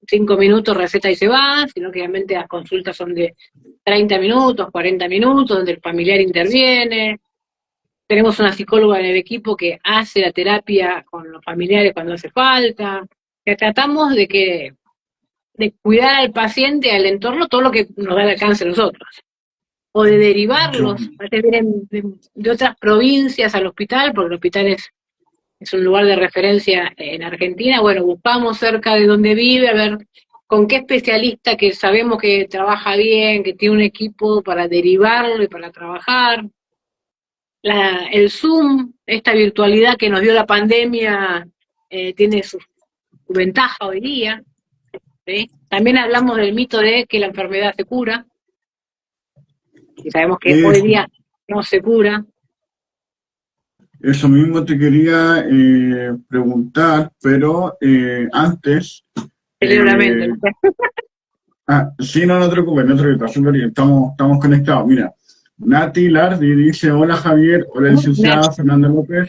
5 minutos, receta y se va, sino que obviamente las consultas son de 30 minutos, 40 minutos, donde el familiar interviene. Tenemos una psicóloga en el equipo que hace la terapia con los familiares cuando hace falta. Que tratamos de cuidar al paciente, al entorno, todo lo que nos da el alcance a nosotros. O de Qué derivarlos, bueno. a veces vienen de otras provincias al hospital, porque el hospital es un lugar de referencia en Argentina. Bueno, buscamos cerca de donde vive, a ver con qué especialista que sabemos que trabaja bien, que tiene un equipo para derivarlo y para trabajar. El Zoom, esta virtualidad que nos dio la pandemia, tiene su ventaja hoy día. ¿Sí? También hablamos del mito de que la enfermedad se cura, y sabemos que hoy Eso, día no se cura. eso mismo te quería preguntar, pero antes, Te leo la mente, eh, ¿no? sí, no, no te preocupes, no te preocupes, súper bien, estamos conectados. Mira, Nati Lardi dice, hola Javier, hola licenciada Fernanda López,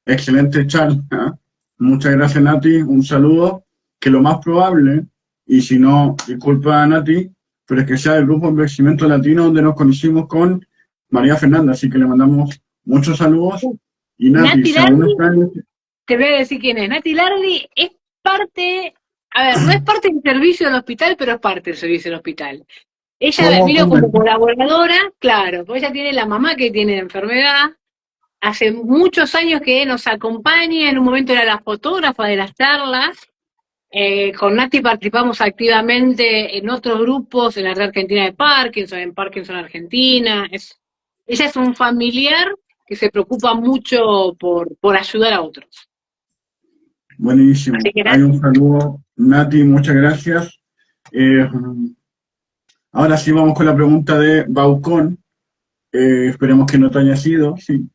excelente charla. ¿Ah? Muchas gracias Nati, un saludo, que lo más probable, y si no, disculpa Nati, pero es que sea del grupo Envejecimiento Latino donde nos conocimos con María Fernanda, así que le mandamos muchos saludos. Y Nati, Nati si aún Lardi, está en... te voy a decir quién es. Nati Lardi es parte, a ver, no es parte del servicio del hospital, pero es parte del servicio del hospital. Ella ¿Cómo vino como conversar? colaboradora, claro, porque ella tiene la mamá que tiene la enfermedad. Hace muchos años que nos acompaña, en un momento era la fotógrafa de las charlas. Con Nati participamos activamente en otros grupos, en la Red Argentina de Parkinson, en Parkinson Argentina. Ella es un familiar que se preocupa mucho por ayudar a otros. Así Buenísimo. que Hay un Nati, saludo, Nati, muchas gracias. Eh, Ahora sí vamos con la pregunta de Baucón. Esperemos que no te haya sido. Sí.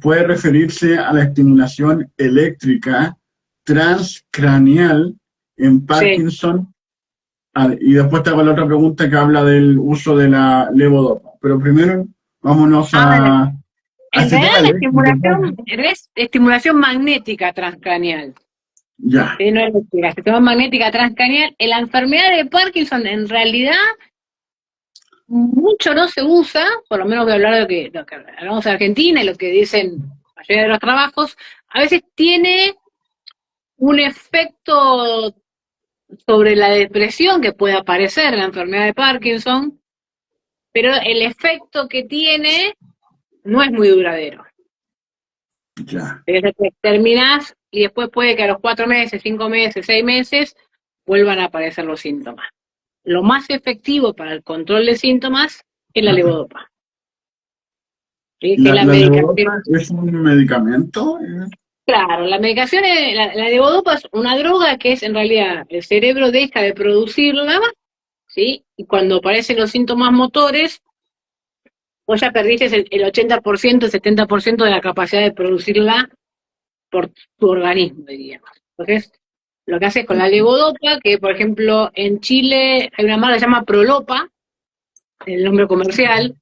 Puede referirse a la estimulación eléctrica transcraneal en sí. Parkinson. Y después te hago la otra pregunta que habla del uso de la levodopa. Pero primero vámonos Ah, a en este realidad tema la eléctrico. estimulación es estimulación magnética transcraneal. Ya, No eléctrica, estimulación magnética transcraneal. En la enfermedad de Parkinson, en realidad, mucho no se usa, por lo menos voy a hablar de lo que hablamos en Argentina y lo que dicen la mayoría de los trabajos. A veces tiene un efecto sobre la depresión que puede aparecer en la enfermedad de Parkinson, pero el efecto que tiene no es muy duradero. ya. Desde que terminás y después puede que a los 4 meses, 5 meses, 6 meses vuelvan a aparecer los síntomas. Lo más efectivo para el control de síntomas es la levodopa, ¿sí? Que es la La levodopa medicación. es un medicamento. Claro, la medicación, la levodopa es una droga que es en realidad, el cerebro deja de producirla, ¿sí? Y cuando aparecen los síntomas motores, vos ya perdiste el 80%, el 70% de la capacidad de producirla por tu organismo, diríamos. Entonces, lo que haces con la levodopa, que por ejemplo en Chile hay una marca que se llama Prolopa, el nombre comercial,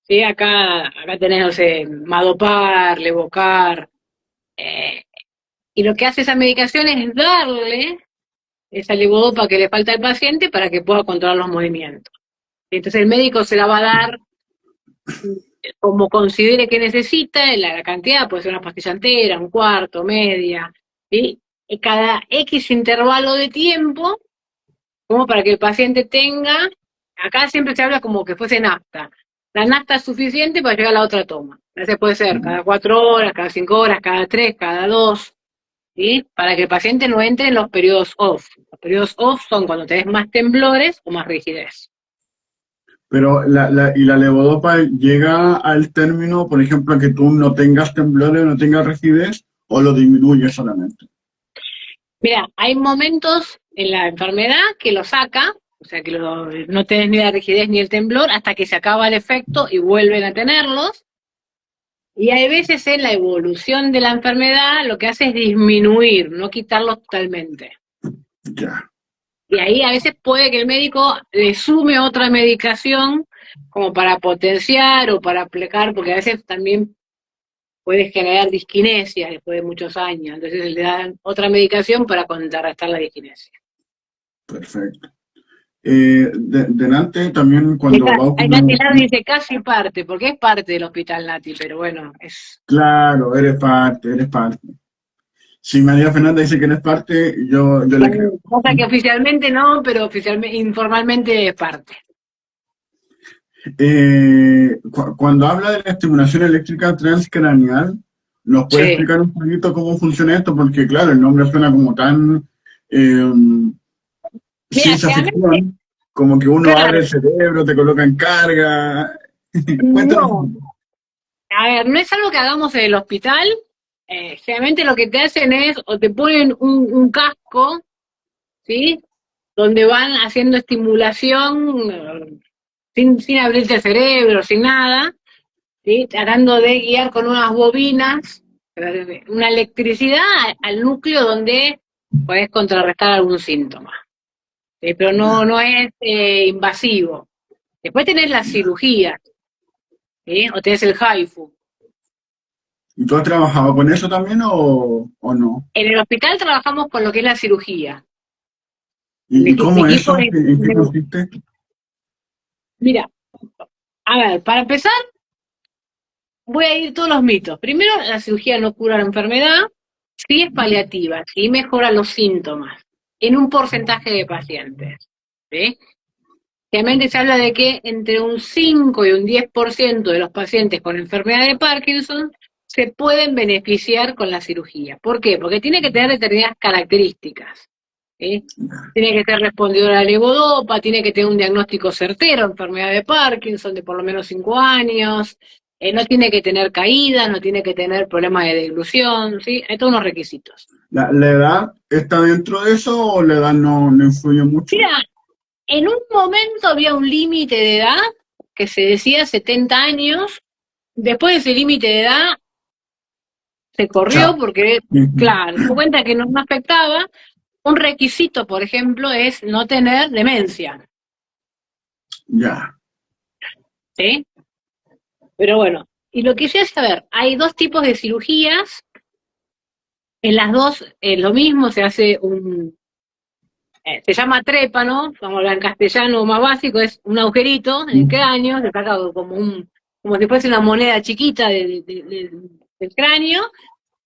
¿sí? Acá tenés, no sé, Madopar, Levocar, eh, y lo que hace esa medicación es darle esa levodopa que le falta al paciente para que pueda controlar los movimientos. Entonces el médico se la va a dar como considere que necesita, la cantidad puede ser una pastilla entera, un cuarto, media, ¿sí? Y cada X intervalo de tiempo, como para que el paciente tenga, acá siempre se habla como que fuese nafta. La nafta es suficiente para llegar a la otra toma. Entonces puede ser cada 4 horas, cada 5 horas, cada 3, cada 2, ¿sí? Para que el paciente no entre en los periodos off. Los periodos off son cuando tenés más temblores o más rigidez. Pero y la levodopa llega al término, por ejemplo, que tú no tengas temblores, no tengas rigidez, o lo disminuye solamente. Mira, hay momentos en la enfermedad que lo saca, o sea que no tenés ni la rigidez ni el temblor hasta que se acaba el efecto y vuelven a tenerlos. Y hay veces en la evolución de la enfermedad lo que hace es disminuir, no quitarlos totalmente. Ya. Y ahí a veces puede que el médico le sume otra medicación como para potenciar o para aplicar, porque a veces también puede generar disquinesia después de muchos años. Entonces le dan otra medicación para contrarrestar la disquinesia. Perfecto. Delante también cuando va Hay ocurriendo. Nati Lar dice casi parte, porque es parte del hospital Nati, pero bueno, es... Claro, eres parte, eres parte. Si María Fernanda dice que eres parte, yo le creo. Cosa que oficialmente no, pero informalmente es parte. Cuando habla de la estimulación eléctrica transcraneal, ¿nos puede Sí. explicar un poquito cómo funciona esto? Porque claro, el nombre suena como tan eh, Mira, ciencia generalmente, ficción, como que uno abre claro, el cerebro, te coloca en carga. Cuéntanos un no. poco. A ver, no es algo que hagamos en el hospital. Generalmente lo que te hacen es, o te ponen un casco, ¿sí? Donde van haciendo estimulación sin abrirte el cerebro, sin nada, ¿sí? Tratando de guiar con unas bobinas, una electricidad al núcleo donde podés contrarrestar algún síntoma. ¿Sí? Pero Ya, no es invasivo. Después tenés la ya. cirugía, ¿sí? O tenés el HIFU. ¿Y tú has trabajado con eso también o no? En el hospital trabajamos con lo que es la cirugía. ¿Y Mi cómo equipo eso? ¿En qué consiste? mira, a ver, para empezar, voy a ir todos los mitos. Primero, la cirugía no cura la enfermedad, sí es paliativa, sí mejora los síntomas en un porcentaje de pacientes. ¿Sí? Realmente se habla de que entre un 5 y un 10% de los pacientes con enfermedad de Parkinson se pueden beneficiar con la cirugía. ¿Por qué? Porque tiene que tener determinadas características. ¿Sí? Tiene que ser respondidor a la levodopa, tiene que tener un diagnóstico certero, enfermedad de Parkinson de por lo menos 5 años, no tiene que tener caídas, no tiene que tener problemas de deglución, ¿sí? Hay todos unos requisitos. ¿La edad está dentro de eso o la edad no influye mucho? Mira, en un momento había un límite de edad que se decía 70 años. Después de ese límite de edad se corrió Chao. porque, Ujú. claro, se dio cuenta que no afectaba. Un requisito, por ejemplo, es no tener demencia, Ya. ¿sí? Pero bueno, y lo que quisiera saber, hay dos tipos de cirugías, en las dos es lo mismo, se hace se llama trépano, vamos a hablar en castellano más básico, es un agujerito en el cráneo, se saca como si fuese una moneda chiquita del cráneo,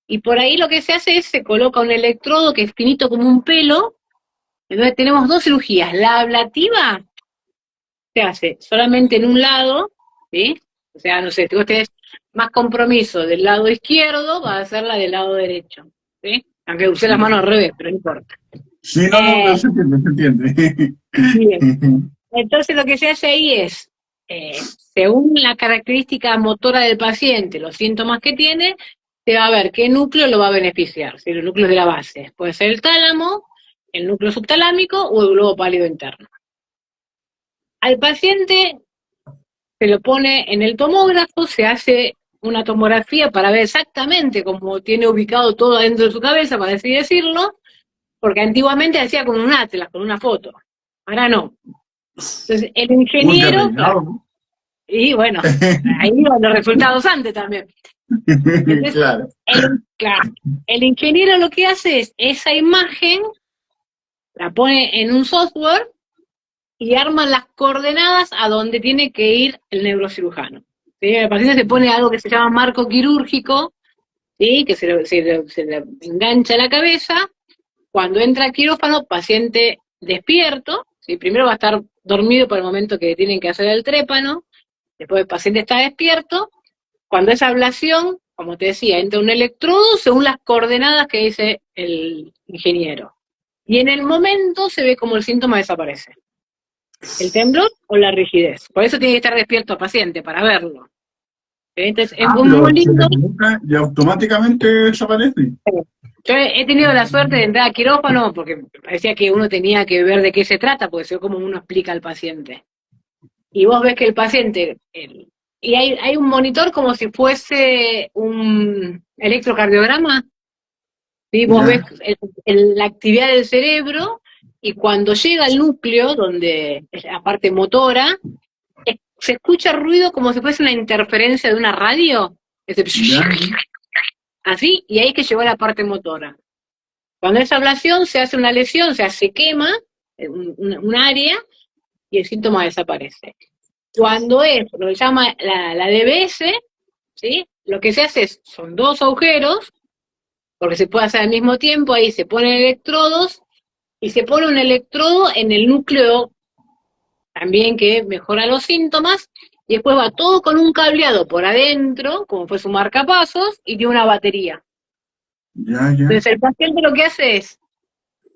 y por ahí lo que se hace es, se coloca un electrodo que es finito como un pelo. Entonces tenemos dos cirugías. La ablativa se hace solamente en un lado, ¿sí? O sea, no sé, si vos tenés más compromiso del lado izquierdo, va a ser la del lado derecho, ¿sí? Aunque usé las manos al revés, pero no importa. Sí, no, Eh, pero se entiende, se entiende. bien. Entonces lo que se hace ahí es, según la característica motora del paciente, los síntomas que tiene, te va a ver qué núcleo lo va a beneficiar, si los núcleos de la base. Puede ser el tálamo, el núcleo subtalámico o el globo pálido interno. Al paciente se lo pone en el tomógrafo, se hace una tomografía para ver exactamente cómo tiene ubicado todo dentro de su cabeza, para así decirlo, porque antiguamente hacía con un atlas, con una foto. Ahora no. Entonces, el Uy, qué ingeniero, peinado, ¿no? y bueno, ahí van los resultados antes también. Entonces, Claro. claro, el ingeniero lo que hace es esa imagen, la pone en un software y arma las coordenadas a donde tiene que ir el neurocirujano. ¿Sí? El paciente se pone algo que se llama marco quirúrgico, ¿sí? Que se le engancha a la cabeza. Cuando entra a quirófano, paciente despierto, ¿sí? Primero va a estar dormido por el momento que tienen que hacer el trépano, después el paciente está despierto. Cuando es ablación, como te decía, entra un electrodo según las coordenadas que dice el ingeniero. Y en el momento se ve como el síntoma desaparece. El temblor o la rigidez. Por eso tiene que estar despierto el paciente, para verlo. Entonces, es Pero muy se le lindo. coloca y automáticamente desaparece. Yo he tenido la suerte de entrar a quirófano porque me parecía que uno tenía que ver de qué se trata, porque sé cómo uno explica al paciente. Y vos ves que el paciente, y hay un monitor como si fuese un electrocardiograma, ¿sí? Vos ves Ya, la actividad del cerebro y cuando llega al núcleo, donde es la parte motora, se escucha ruido como si fuese una interferencia de una radio, ya, así, y ahí que llegó a la parte motora. Cuando es ablación se hace una lesión, o sea, se quema un área y el síntoma desaparece. Cuando es lo que se llama la DBS, ¿sí? Lo que se hace son dos agujeros, porque se puede hacer al mismo tiempo, ahí se ponen electrodos y se pone un electrodo en el núcleo también que mejora los síntomas, y después va todo con un cableado por adentro, como fue su marcapasos, y tiene una batería. ya, ya. Entonces el paciente lo que hace es,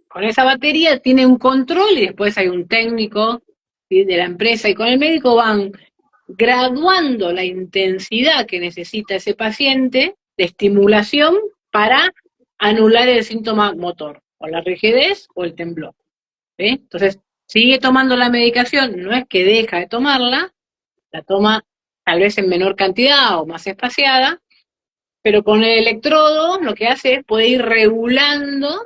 con esa batería tiene un control y después hay un técnico, ¿sí? De la empresa y con el médico van graduando la intensidad que necesita ese paciente de estimulación para anular el síntoma motor, o la rigidez o el temblor. ¿Sí? Entonces, sigue tomando la medicación, no es que deja de tomarla, la toma tal vez en menor cantidad o más espaciada, pero con el electrodo lo que hace es poder ir regulando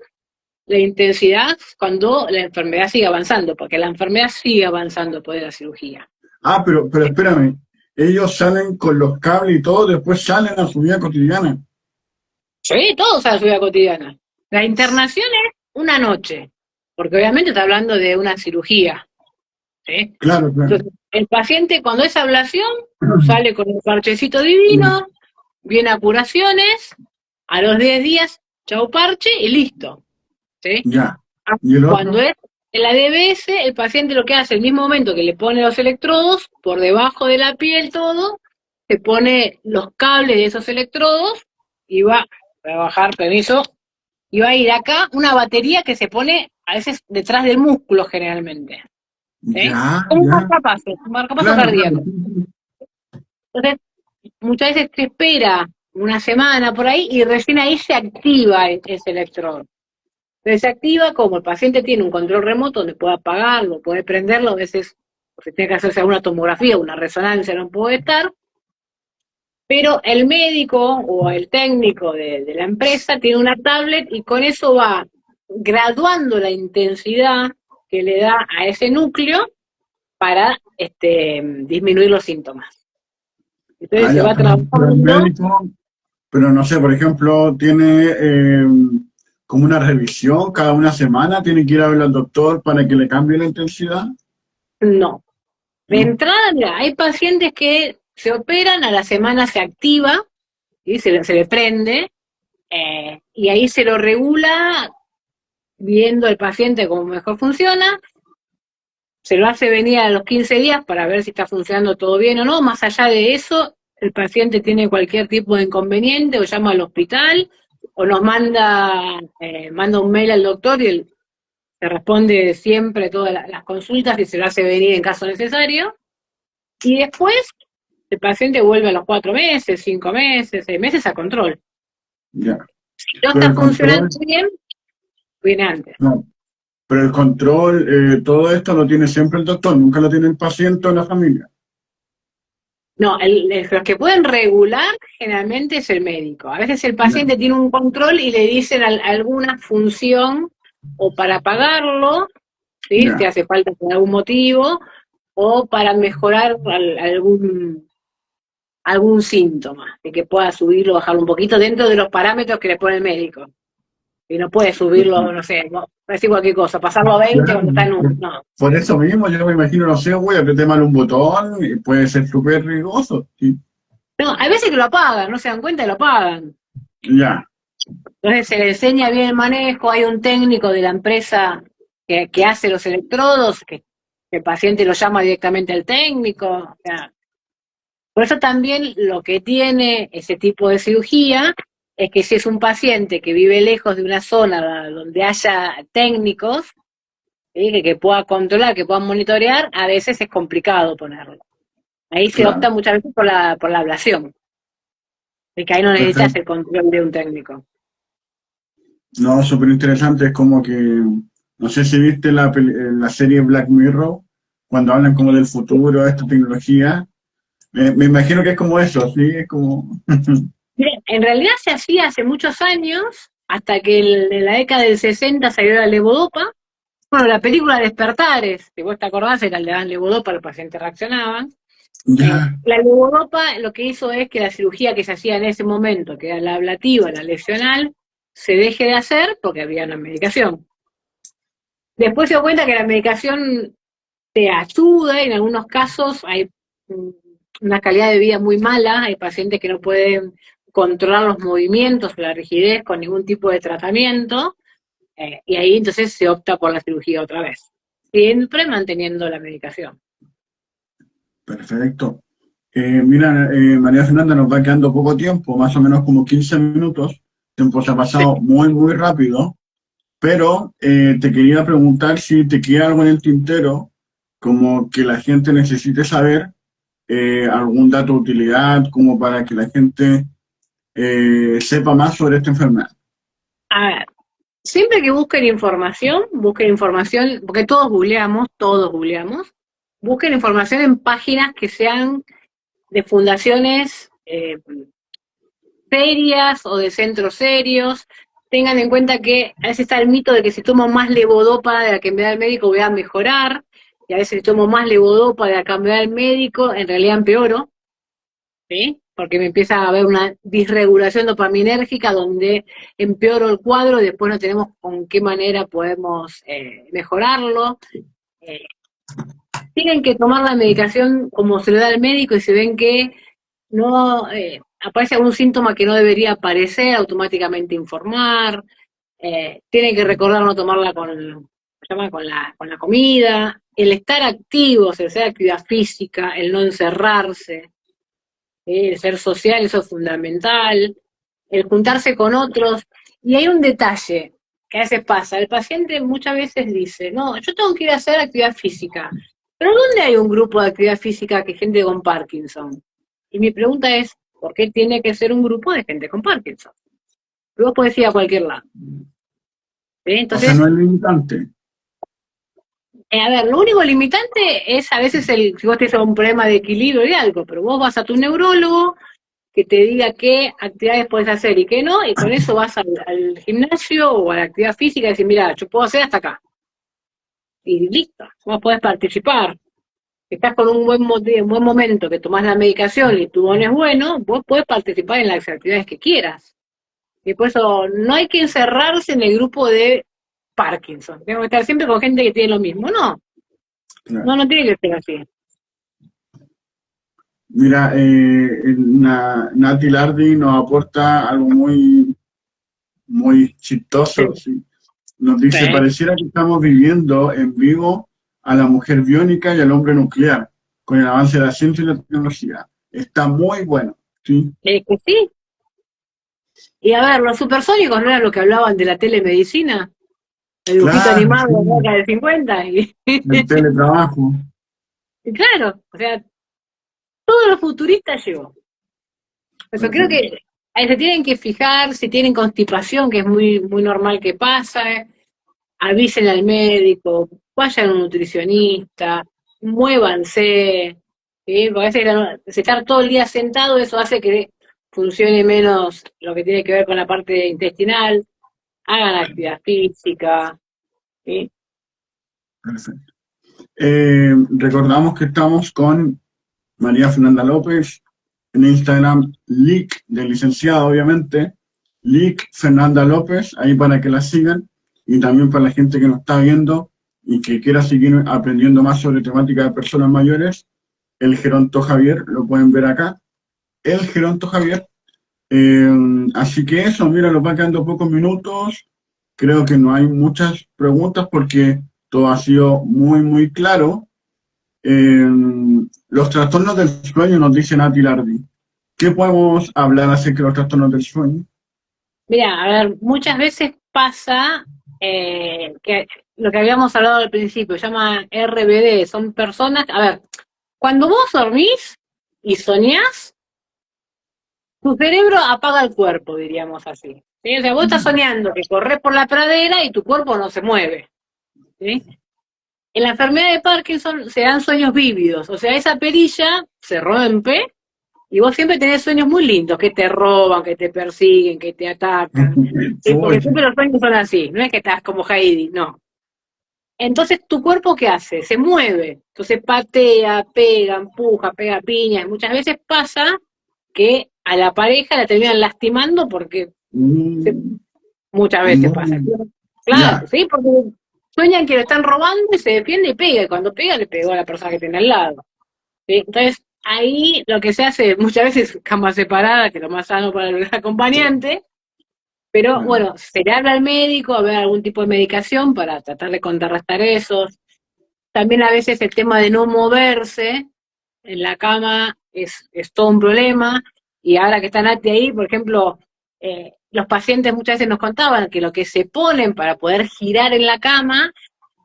la intensidad cuando la enfermedad sigue avanzando, porque la enfermedad sigue avanzando después de la cirugía. Ah, pero espérame. Ellos salen con los cables y todo, después salen a su vida cotidiana. Sí, todo a la vida cotidiana. La internación es una noche, porque obviamente está hablando de una cirugía. ¿Sí? Claro, claro. Entonces, el paciente cuando es ablación sale con un parchecito divino, viene a curaciones, a los 10 días, chau parche y listo. ¿Sí? Ya. ¿Y el Cuando otro? es en la DBS, el paciente lo que hace, el mismo momento que le pone los electrodos, por debajo de la piel todo, se pone los cables de esos electrodos y voy a bajar, permiso, y va a ir acá una batería que se pone a veces detrás del músculo generalmente. ¿Sí? Ya, Como ya. un marcapaso Claro, claro. cardíaco. Entonces, muchas veces se espera una semana por ahí y recién ahí se activa ese electrodo. Entonces se activa como el paciente tiene un control remoto donde puede apagarlo, puede prenderlo, a veces porque tiene que hacerse alguna tomografía, una resonancia, no puede estar, pero el médico o el técnico de la empresa tiene una tablet y con eso va graduando la intensidad que le da a ese núcleo para disminuir los síntomas. Entonces Ah, se ya, va pero el trabajando. médico, pero no sé, por ejemplo, tiene como una revisión cada una semana, tiene que ir a ver al doctor para que le cambie la intensidad, No. De ¿no? entrada, mira, hay pacientes que se operan, a la semana se activa, ¿sí? Se le prende, y ahí se lo regula viendo el paciente cómo mejor funciona, se lo hace venir a los 15 días para ver si está funcionando todo bien o no. Más allá de eso, el paciente tiene cualquier tipo de inconveniente o llama al hospital o nos manda un mail al doctor y él se responde siempre todas las consultas y se lo hace venir en caso necesario. Y después el paciente vuelve a los 4 meses, 5 meses, 6 meses a control. Ya. Si no Pero está el funcionando control, bien, viene antes. no. Pero el control, todo esto lo tiene siempre el doctor, nunca lo tiene el paciente o la familia. No, los que pueden regular generalmente es el médico. A veces el Ya, paciente tiene un control y le dicen alguna función o para pagarlo, ¿sí? Si ya, hace falta por algún motivo, o para mejorar algún síntoma, de que pueda subirlo o bajarlo un poquito dentro de los parámetros que le pone el médico. Y no puede subirlo, no sé, no, decir cualquier cosa, pasarlo a 20 ya. cuando está en un... No. Por eso mismo yo me imagino, no sé, güey, apreté mal un botón y puede ser súper riesgoso. Sí. No, hay veces que lo apagan, no se dan cuenta y lo apagan. Ya, Entonces se le enseña bien el manejo, hay un técnico de la empresa que hace los electrodos, que el paciente lo llama directamente al técnico. O sea, por eso también lo que tiene ese tipo de cirugía es que si es un paciente que vive lejos de una zona donde haya técnicos, ¿sí? que pueda controlar, que puedan monitorear, a veces es complicado ponerlo. Ahí se opta claro. muchas veces por la ablación, porque ahí no necesitas Perfecto. el control de un técnico. No, súper interesante, es como que, no sé si viste la serie Black Mirror, cuando hablan como del futuro, de esta tecnología. Me imagino que es como eso, ¿sí? Es como... Miren, en realidad se hacía hace muchos años, hasta que en la década del 60 salió la levodopa. Bueno, la película Despertares, si vos te acordás, era el de dan levodopa, los pacientes reaccionaban. Ya, La levodopa lo que hizo es que la cirugía que se hacía en ese momento, que era la ablativa, la lesional, se deje de hacer porque había una medicación. Después se dio cuenta que la medicación te ayuda, en algunos casos hay una calidad de vida muy mala, hay pacientes que no pueden controlar los movimientos o la rigidez con ningún tipo de tratamiento, y ahí entonces se opta por la cirugía otra vez, siempre manteniendo la medicación. perfecto. Mira, María Fernanda, nos va quedando poco tiempo, más o menos como 15 minutos. El tiempo se ha pasado muy, muy rápido, pero te quería preguntar si te queda algo en el tintero, como que la gente necesite saber, algún dato de utilidad, como para que la gente sepa más sobre esta enfermedad. A ver, siempre que busquen información, porque todos googleamos, busquen información en páginas que sean de fundaciones serias o de centros serios. Tengan en cuenta que a veces está el mito de que si tomo más levodopa de la que me da el médico voy a mejorar, y a veces si tomo más levodopa de la que me da el médico, en realidad empeoro, ¿sí? Porque me empieza a haber una disregulación dopaminérgica donde empeoro el cuadro y después no tenemos con qué manera podemos mejorarlo. Eh, Tienen que tomar la medicación como se le da al médico, y si ven que no aparece algún síntoma que no debería aparecer, automáticamente informar. Tienen que recordar no tomarla con la comida. El estar activos, el hacer actividad física, el no encerrarse, el ser social, eso es fundamental. El juntarse con otros. Y hay un detalle que a veces pasa. El paciente muchas veces dice, no, yo tengo que ir a hacer actividad física. Pero ¿dónde hay un grupo de actividad física que gente con Parkinson? Y mi pregunta es, ¿por qué tiene que ser un grupo de gente con Parkinson? Vos podés ir a cualquier lado. ¿Sí? O sea, Entonces, no es limitante. a ver, lo único limitante es a veces si vos tenés un problema de equilibrio y algo, pero vos vas a tu neurólogo que te diga qué actividades podés hacer y qué no, y con eso vas al gimnasio o a la actividad física y decís, mira, yo puedo hacer hasta acá. Y listo, vos podés participar. Si estás con un buen momento, que tomás la medicación y tu don es bueno, vos podés participar en las actividades que quieras. Y por eso no hay que encerrarse en el grupo de Parkinson. Tengo que estar siempre con gente que tiene lo mismo. No, Claro. no tiene que ser así. Mira, Nati Lardi nos aporta algo muy, muy chistoso, Sí. ¿sí? Nos dice, Sí. pareciera que estamos viviendo en vivo a la mujer biónica y al hombre nuclear, con el avance de la ciencia y la tecnología. Está muy bueno, ¿sí? Que sí. Y a ver, los supersónicos no eran lo que hablaban de la telemedicina, el dibujito Claro, animado sí, de la década del 50. el teletrabajo. Y claro, o sea, todo lo futurista llegó. Eso creo Perfecto. que ahí se tienen que fijar si tienen constipación, que es muy, muy normal que pasa, avisen al médico, vayan a un nutricionista, muévanse, ¿sí? Porque a veces estar todo el día sentado, eso hace que funcione menos lo que tiene que ver con la parte intestinal, hagan actividad física, ¿sí? Perfecto. Recordamos que estamos con María Fernanda López, en Instagram, Lic, de licenciado, obviamente, Lic Fernanda López, ahí para que la sigan, y también para la gente que nos está viendo y que quiera seguir aprendiendo más sobre temática de personas mayores, el Geronto Javier, lo pueden ver acá, el Geronto Javier. Así que eso, mira, nos van quedando pocos minutos, creo que no hay muchas preguntas porque todo ha sido muy, muy claro. Los trastornos del sueño, nos dice Nati Lardi. ¿Qué podemos hablar acerca de los trastornos del sueño? Mira, a ver, muchas veces pasa que lo que habíamos hablado al principio, se llama RBD, son personas, a ver, cuando vos dormís y soñás, tu cerebro apaga el cuerpo, diríamos así. ¿Sí? O sea, vos estás soñando que corres por la pradera y tu cuerpo no se mueve. ¿Sí? En la enfermedad de Parkinson se dan sueños vívidos, o sea, esa perilla se rompe y vos siempre tenés sueños muy lindos, que te roban, que te persiguen, que te atacan. ¿Sí? Porque siempre los sueños son así, no es que estás como Heidi, no. Entonces, ¿tu cuerpo qué hace? Se mueve. Entonces patea, pega, empuja, pega piñas. Muchas veces pasa que a la pareja la terminan lastimando porque Mm, muchas veces pasa. mm, Claro, ya, ¿sí? Porque sueñan que lo están robando y se defiende y pega. Y cuando pega, le pegó a la persona que tiene al lado. ¿Sí? Entonces, ahí lo que se hace muchas veces cama separada, que es lo más sano para el acompañante, pero claro. bueno, se le habla al médico a ver algún tipo de medicación para tratar de contrarrestar eso. También a veces el tema de no moverse en la cama es todo un problema. Y ahora que está Nati ahí, por ejemplo, los pacientes muchas veces nos contaban que lo que se ponen para poder girar en la cama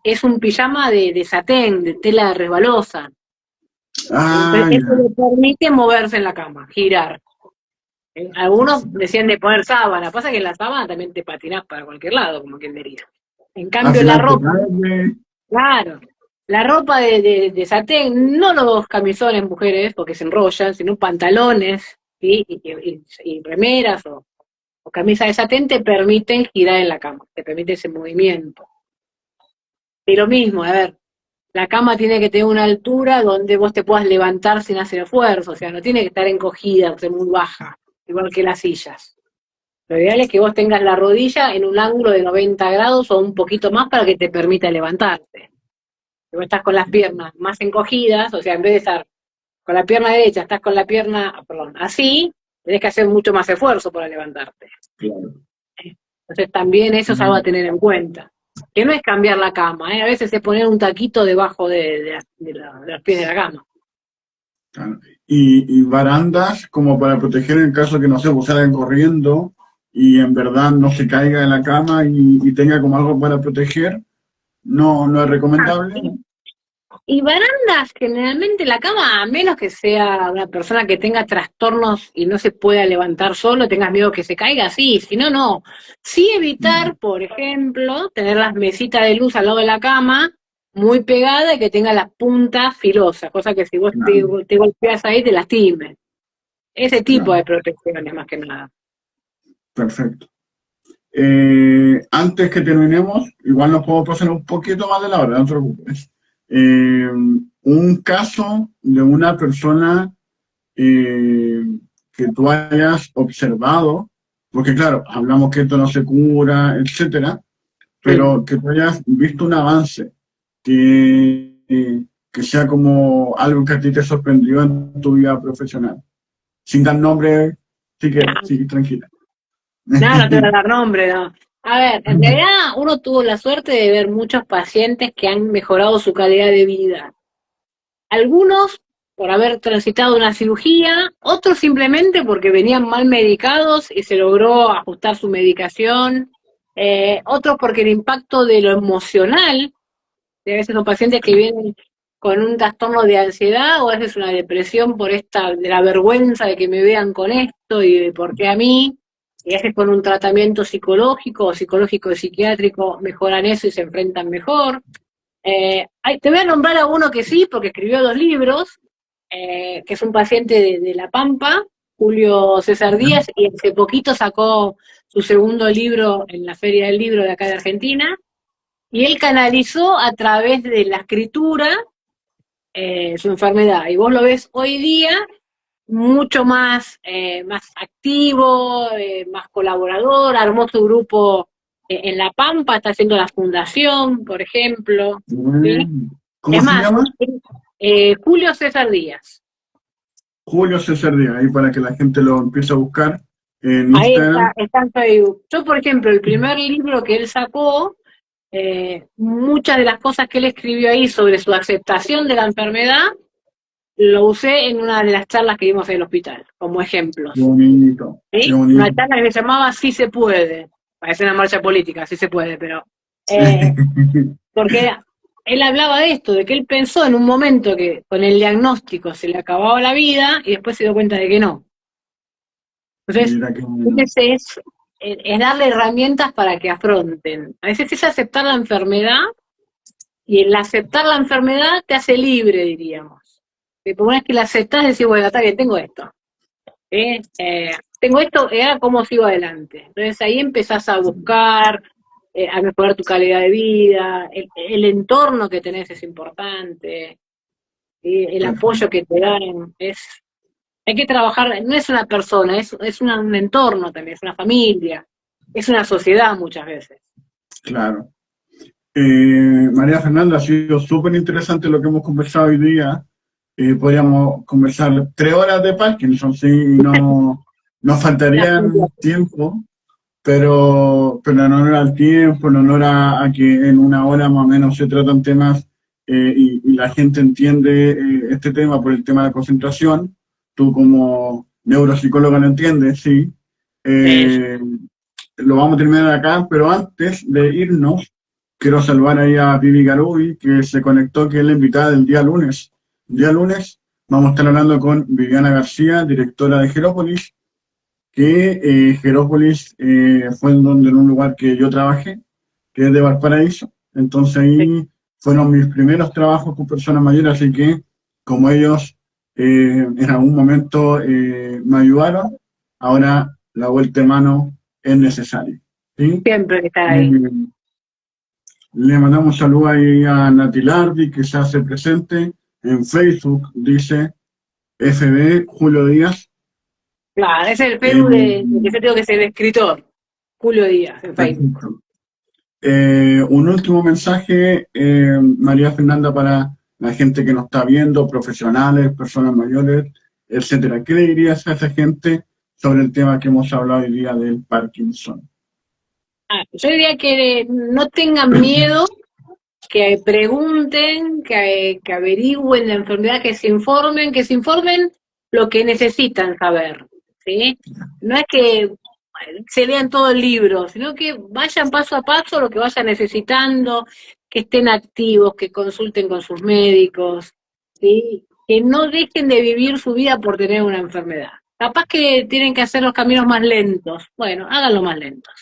es un pijama de satén, de tela resbalosa. Entonces, Ah, eso ya. le permite moverse en la cama, girar. Algunos decían de poner sábana, pasa que en la sábana también te patinás para cualquier lado, como quien diría. En Al cambio, la final te ropa, cae. claro, la ropa de satén, no los camisones mujeres, porque se enrollan, sino pantalones, ¿sí? Y remeras o camisas de satén te permiten girar en la cama, te permite ese movimiento. Y lo mismo, a ver, la cama tiene que tener una altura donde vos te puedas levantar sin hacer esfuerzo, o sea, no tiene que estar encogida, o sea, muy baja, igual que las sillas. Lo ideal es que vos tengas la rodilla en un ángulo de 90 grados o un poquito más para que te permita levantarte. Si vos estás con las piernas más encogidas, o sea, en vez de estar con la pierna derecha, estás con la pierna, perdón, así, tenés que hacer mucho más esfuerzo para levantarte. Claro. Entonces también eso es algo a Mm, tener en cuenta. Que no es cambiar la cama, ¿eh? A veces es poner un taquito debajo de los pies de la cama. claro. Y barandas como para proteger en caso que no se pues, salgan corriendo y en verdad no se caiga en la cama y tenga como algo para proteger, no, no es recomendable. Y barandas, generalmente la cama, a menos que sea una persona que tenga trastornos y no se pueda levantar solo, tengas miedo que se caiga, sí, si no, no. Sí Mm, evitar, por ejemplo, tener las mesitas de luz al lado de la cama, muy pegada y que tenga las puntas filosas, cosa que si vos claro, te golpeas ahí te lastimes. Ese tipo de claro, protecciones más que nada. perfecto. Antes que terminemos, igual nos podemos pasar un poquito más de la hora, no te preocupes. Un caso de una persona eh, que tú hayas observado, porque claro, hablamos que esto no se cura, etcétera, Sí. pero que tú hayas visto un avance, que sea como algo que a ti te sorprendió en tu vida profesional. Sin dar nombre, si quieres, sí, tranquila. No, no te voy a dar nombre, no. A ver, en realidad uno tuvo la suerte de ver muchos pacientes que han mejorado su calidad de vida. Algunos por haber transitado una cirugía, otros simplemente porque venían mal medicados y se logró ajustar su medicación, otros porque el impacto de lo emocional, a veces son pacientes que vienen con un trastorno de ansiedad o a veces una depresión por de la vergüenza de que me vean con esto y de por qué a mí, y a veces con un tratamiento psicológico o psicológico psiquiátrico mejoran eso y se enfrentan mejor. Te voy a nombrar a uno que sí, porque escribió 2 libros, que es un paciente de La Pampa, Julio César Díaz, y hace poquito sacó su segundo libro en la Feria del Libro de acá de Argentina, y él canalizó a través de la escritura su enfermedad. Y vos lo ves hoy día mucho más, más activo, más colaborador, armó su grupo en La Pampa, está haciendo la fundación, por ejemplo. ¿Sí? ¿Cómo Es se más, llama? Julio César Díaz. Julio César Díaz, ahí para que la gente lo empiece a buscar en Ahí Instagram. está en Facebook. Yo, por ejemplo, el primer libro que él sacó, muchas de las cosas que él escribió ahí sobre su aceptación de la enfermedad, lo usé en una de las charlas que dimos en el hospital, como ejemplos. Qué bonito, qué ¿Sí? Una bonito. charla que se llamaba Sí se puede. Parece una marcha política, sí se puede, pero... porque él hablaba de esto, de que él pensó en un momento que con el diagnóstico se le acababa la vida y después se dio cuenta de que no. Entonces, Mira qué bueno. es darle herramientas para que afronten. A veces es aceptar la enfermedad y el aceptar la enfermedad te hace libre, diríamos. Y por una vez que la aceptás, decís, bueno, está bien, tengo esto. Tengo esto, era cómo sigo adelante. Entonces ahí empezás a buscar, a mejorar tu calidad de vida, el entorno que tenés es importante, ¿sí? El apoyo que te dan, hay que trabajar, no es una persona, es un entorno también, es una familia, es una sociedad muchas veces. Claro. María Fernanda, ha sido súper interesante lo que hemos conversado hoy día. Podríamos conversar 3 horas de Parkinson, sí, y no nos faltarían tiempo, pero en honor al tiempo, en honor a que en 1 hora más o menos se tratan temas y la gente entiende este tema por el tema de la concentración. Tú como neuropsicóloga lo entiendes, sí. Eh, lo vamos a terminar acá, pero antes de irnos, quiero saludar ahí a Vivi Garubi, que se conectó, que es la invitada del día lunes. El día lunes vamos a estar hablando con Viviana García, directora de Gerópolis, que Gerópolis fue en un lugar que yo trabajé, que es de Valparaíso. Entonces ahí fueron mis primeros trabajos con personas mayores, así que como ellos en algún momento me ayudaron, ahora la vuelta de mano es necesaria. ¿Sí? Siempre está ahí. Le mandamos saludos ahí a Natilardi, que se hace presente en Facebook, dice FB Julio Díaz. Claro, ese es el Facebook de que yo tengo que ser escritor, Julio Díaz, en Facebook. Un último mensaje, María Fernanda, para la gente que nos está viendo, profesionales, personas mayores, etcétera. ¿Qué le dirías a esa gente sobre el tema que hemos hablado hoy día del Parkinson? Yo diría que no tengan miedo, que pregunten, que averigüen la enfermedad, que se informen lo que necesitan saber, ¿sí? No es que se lean todo el libro, sino que vayan paso a paso lo que vayan necesitando, que estén activos, que consulten con sus médicos, ¿sí? Que no dejen de vivir su vida por tener una enfermedad. Capaz que tienen que hacer los caminos más lentos, bueno, háganlo más lentos.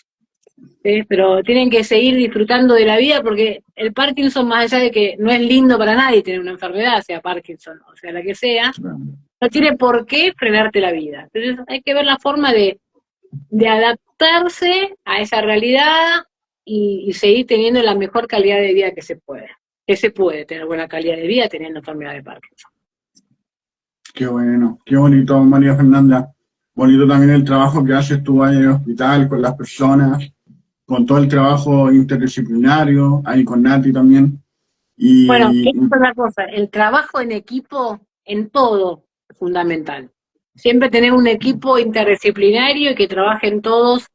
¿Sí? Pero tienen que seguir disfrutando de la vida porque el Parkinson, más allá de que no es lindo para nadie tener una enfermedad, sea Parkinson o sea la que sea, no tiene por qué frenarte la vida. Entonces hay que ver la forma de adaptarse a esa realidad y seguir teniendo la mejor calidad de vida que se puede. Que se puede tener buena calidad de vida teniendo enfermedad de Parkinson. Qué bueno, qué bonito, María Fernanda. Bonito también el trabajo que haces tú ahí en el hospital con las personas, con todo el trabajo interdisciplinario, ahí con Nati también. Bueno, esa es otra cosa, el trabajo en equipo en todo es fundamental. Siempre tener un equipo interdisciplinario y que trabajen todos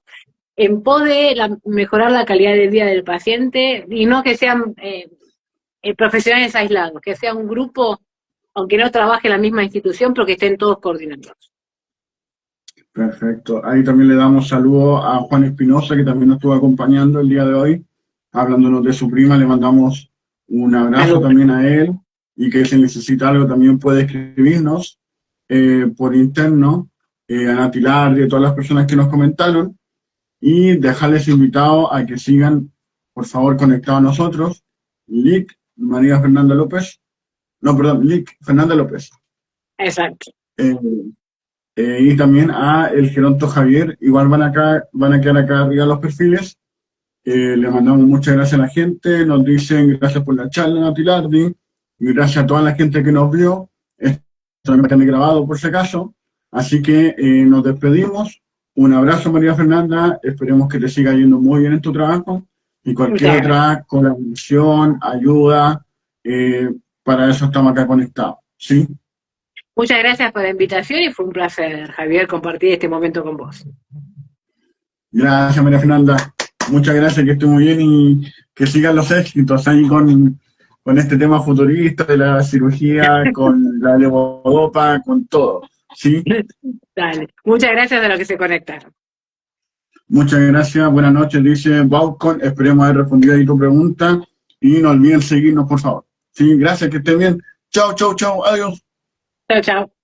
en pos de mejorar la calidad de vida del paciente y no que sean profesionales aislados, que sea un grupo, aunque no trabaje en la misma institución, pero que estén todos coordinados. Perfecto. Ahí también le damos saludos a Juan Espinosa, que también nos estuvo acompañando el día de hoy, hablándonos de su prima. Le mandamos un abrazo también a él. y que si necesita algo también puede escribirnos por interno a Nati Lardi, a todas las personas que nos comentaron, y dejarles invitados a que sigan, por favor, conectados a nosotros. Lic, María Fernanda López, no, perdón, Lic Fernanda López. Exacto. Eh, y también a el Geronto Javier, igual van a quedar acá arriba los perfiles. Le mandamos muchas gracias a la gente, nos dicen gracias por la charla, Nati Lardi, y gracias a toda la gente que nos vio. Esto también está grabado por si acaso. Así que nos despedimos. Un abrazo, María Fernanda. Esperemos que te siga yendo muy bien en tu trabajo. Y cualquier otra colaboración, ayuda, para eso estamos acá conectados. ¿Sí? Muchas gracias por la invitación y fue un placer, Javier, compartir este momento con vos. Gracias, María Fernanda. Muchas gracias, que esté muy bien y que sigan los éxitos ahí con este tema futurista de la cirugía, con la levodopa, con todo. ¿Sí? Dale. Muchas gracias a los que se conectaron. Muchas gracias, buenas noches, dice Baucon. Esperemos haber respondido ahí tu pregunta y no olviden seguirnos, por favor. Sí, gracias, que estén bien. Chao, chao, chao, adiós. Chao, chao.